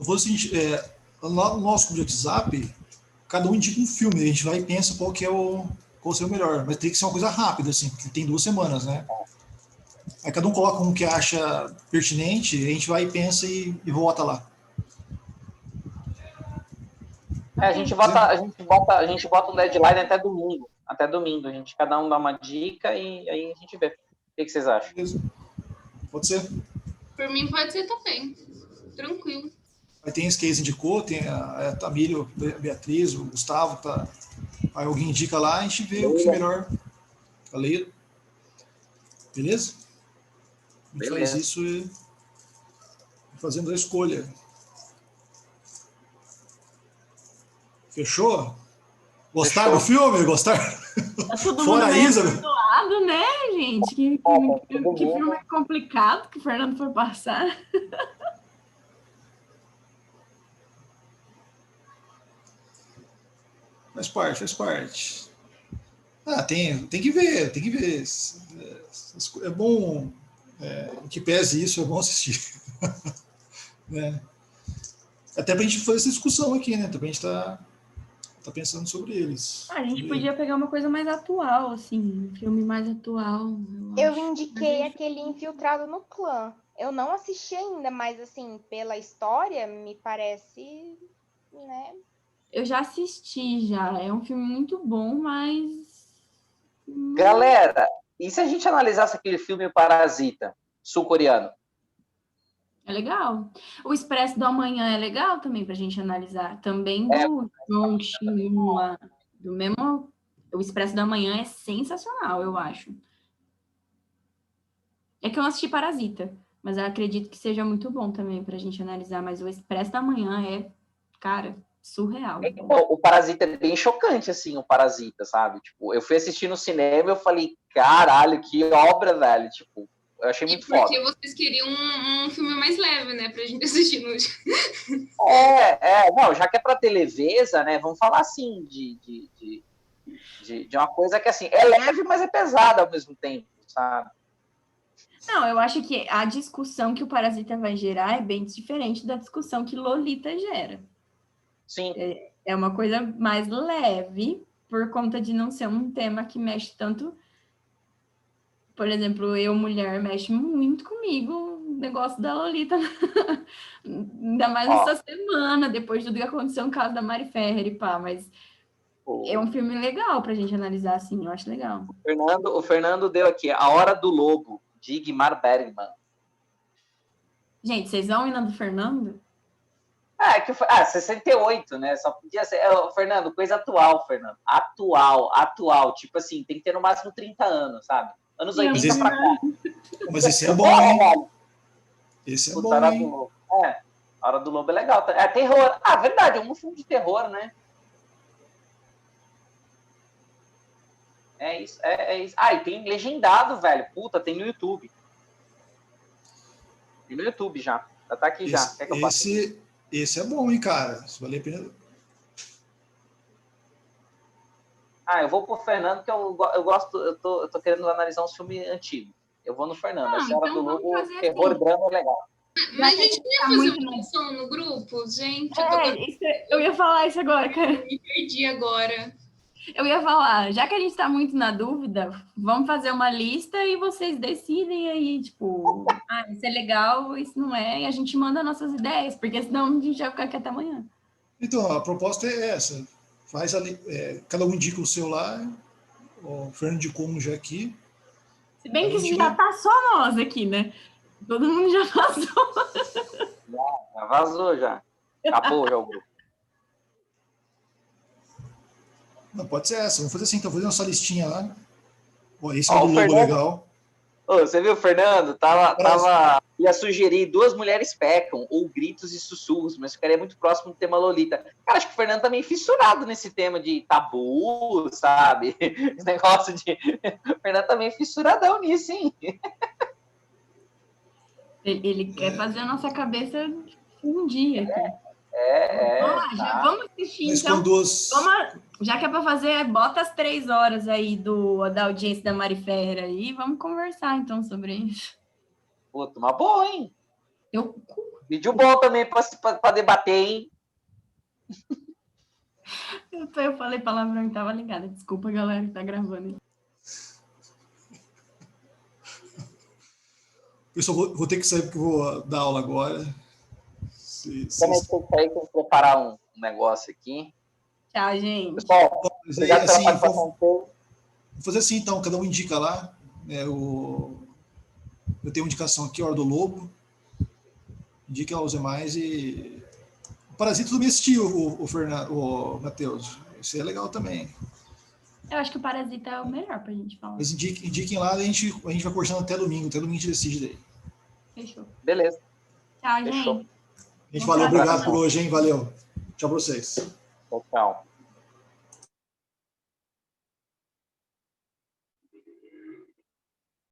Eu vou assim, lá no nosso grupo de WhatsApp, cada um indica um filme, a gente vai e pensa qual seria o melhor, mas tem que ser uma coisa rápida, assim, porque tem 2 semanas, né? Aí cada um coloca um que acha pertinente, a gente vai e pensa e volta lá. A gente bota um deadline até domingo. Até domingo. Cada um dá uma dica e aí a gente vê. O que vocês acham? Beleza. Pode ser? Por mim pode ser também. Tranquilo. Aí tem esse que a Isa indicou, tem a Tamília, a Beatriz, o Gustavo, tá. Aí alguém indica lá, a gente vê o que é melhor. Falei. Beleza? A gente faz isso e fazendo a escolha. Fechou? Gostaram do filme? Gostaram? Tá todo Fora mundo a Isa. lado, né, gente? Que filme complicado que o Fernando foi passar. Faz parte. Ah, tem que ver. É bom, que pese isso, é bom assistir. Né? Até pra gente fazer essa discussão aqui, né? Também a gente tá pensando sobre eles. A gente podia pegar uma coisa mais atual, assim, um filme mais atual. Eu indiquei aquele Infiltrado no Clã. Eu não assisti ainda, mas assim, pela história, me parece, né? Eu já assisti, já. É um filme muito bom, mas... Galera, e se a gente analisasse aquele filme Parasita, sul-coreano? É legal. O Expresso do Amanhã é legal também pra gente analisar. Também do John Chin lá. Do mesmo... O Expresso do Amanhã é sensacional, eu acho. É que eu não assisti Parasita, mas eu acredito que seja muito bom também pra gente analisar. Mas o Expresso da Manhã é, cara, surreal. O Parasita é bem chocante, assim, o Parasita, sabe? Tipo, eu fui assistir no cinema e eu falei, caralho, que obra, velho. Tipo, eu achei muito foda. Porque vocês queriam um filme mais leve, né? Pra gente assistir no... Não, já que é pra ter leveza, né? Vamos falar, assim, de uma coisa que, assim, é leve, mas é pesada ao mesmo tempo, sabe? Não, eu acho que a discussão que o Parasita vai gerar é bem diferente da discussão que Lolita gera. Sim. É uma coisa mais leve, por conta de não ser um tema que mexe tanto. Por exemplo, eu, mulher, mexe muito comigo o negócio da Lolita. Ainda mais essa semana, depois de tudo que aconteceu no caso da Mari Ferrer e pá, mas é um filme legal pra gente analisar, assim, eu acho legal. O Fernando deu aqui, A Hora do Lobo, de Ingmar Bergman. Gente, vocês vão indo do Fernando? Que foi 68, né? Só podia ser. Fernando, coisa atual, Fernando. Atual. Tipo assim, tem que ter no máximo 30 anos, sabe? Anos 80 pra cá. Mas esse é bom, hein? Esse é bom, Hora hein? do Lobo. A Hora do Lobo é legal. É terror. Verdade, é um filme de terror, né? É isso. E tem legendado, velho. Puta, tem no YouTube. Tem no YouTube já. Tá aqui já. Quer que eu passe? Esse é bom, hein, cara? Isso vale a pena. Eu vou pro Fernando, que eu gosto, eu tô querendo analisar um filme antigo. Eu vou no Fernando. Essa Hora do Lobo, terror, drama é legal. Mas a gente ia fazer votação no grupo, gente? Eu ia falar isso agora, cara. Me perdi agora. Eu ia falar, já que a gente tá muito na dúvida, vamos fazer uma lista e vocês decidem aí, tipo, isso é legal, isso não é, e a gente manda nossas ideias, porque senão a gente vai ficar aqui até amanhã. Então, a proposta é essa. Faz ali, cada um indica o seu lá, o Fernando indicou um já aqui. Se bem que já tá só nós aqui, né? Todo mundo já vazou. Já vazou, já. Acabou já o grupo. Não, pode ser essa. Vamos fazer assim, então, fazer nossa listinha lá. Esse é do Lobo Fernando, legal. Você viu, Fernando? Ia sugerir Duas Mulheres Pecam, ou Gritos e Sussurros, mas ficaria muito próximo do tema Lolita. Cara, acho que o Fernando tá meio fissurado nesse tema de tabu, sabe? Esse negócio de... O Fernando tá meio fissuradão nisso, hein? Ele quer fazer a nossa cabeça um dia aqui. Tá. Vamos assistir, então. Já que é para fazer, bota as 3 horas aí da audiência da Mari Ferrer aí, vamos conversar, então, sobre isso. Puta, uma boa, hein? Vídeo bom também para debater, hein? Eu falei palavrão e tava ligada. Desculpa, galera, que tá gravando. Pessoal, vou ter que sair porque eu vou dar aula agora. Também tem que sair, tem que preparar um negócio aqui. Tchau, gente. Pessoal, Mas aí, obrigado pela assim, participação. vou fazer assim, então, cada um indica lá. Eu tenho uma indicação aqui, Hora do Lobo. Indica aos demais e... O Parasita também assistiu, o Matheus. Isso é legal também. Eu acho que o Parasita é o melhor pra gente falar. Mas indiquem lá, a gente vai conversando até domingo. Até domingo a gente decide daí. Fechou. Beleza. Tchau, Fechou. gente. A gente valeu, obrigado por hoje, hein? Valeu. Tchau pra vocês. Tchau.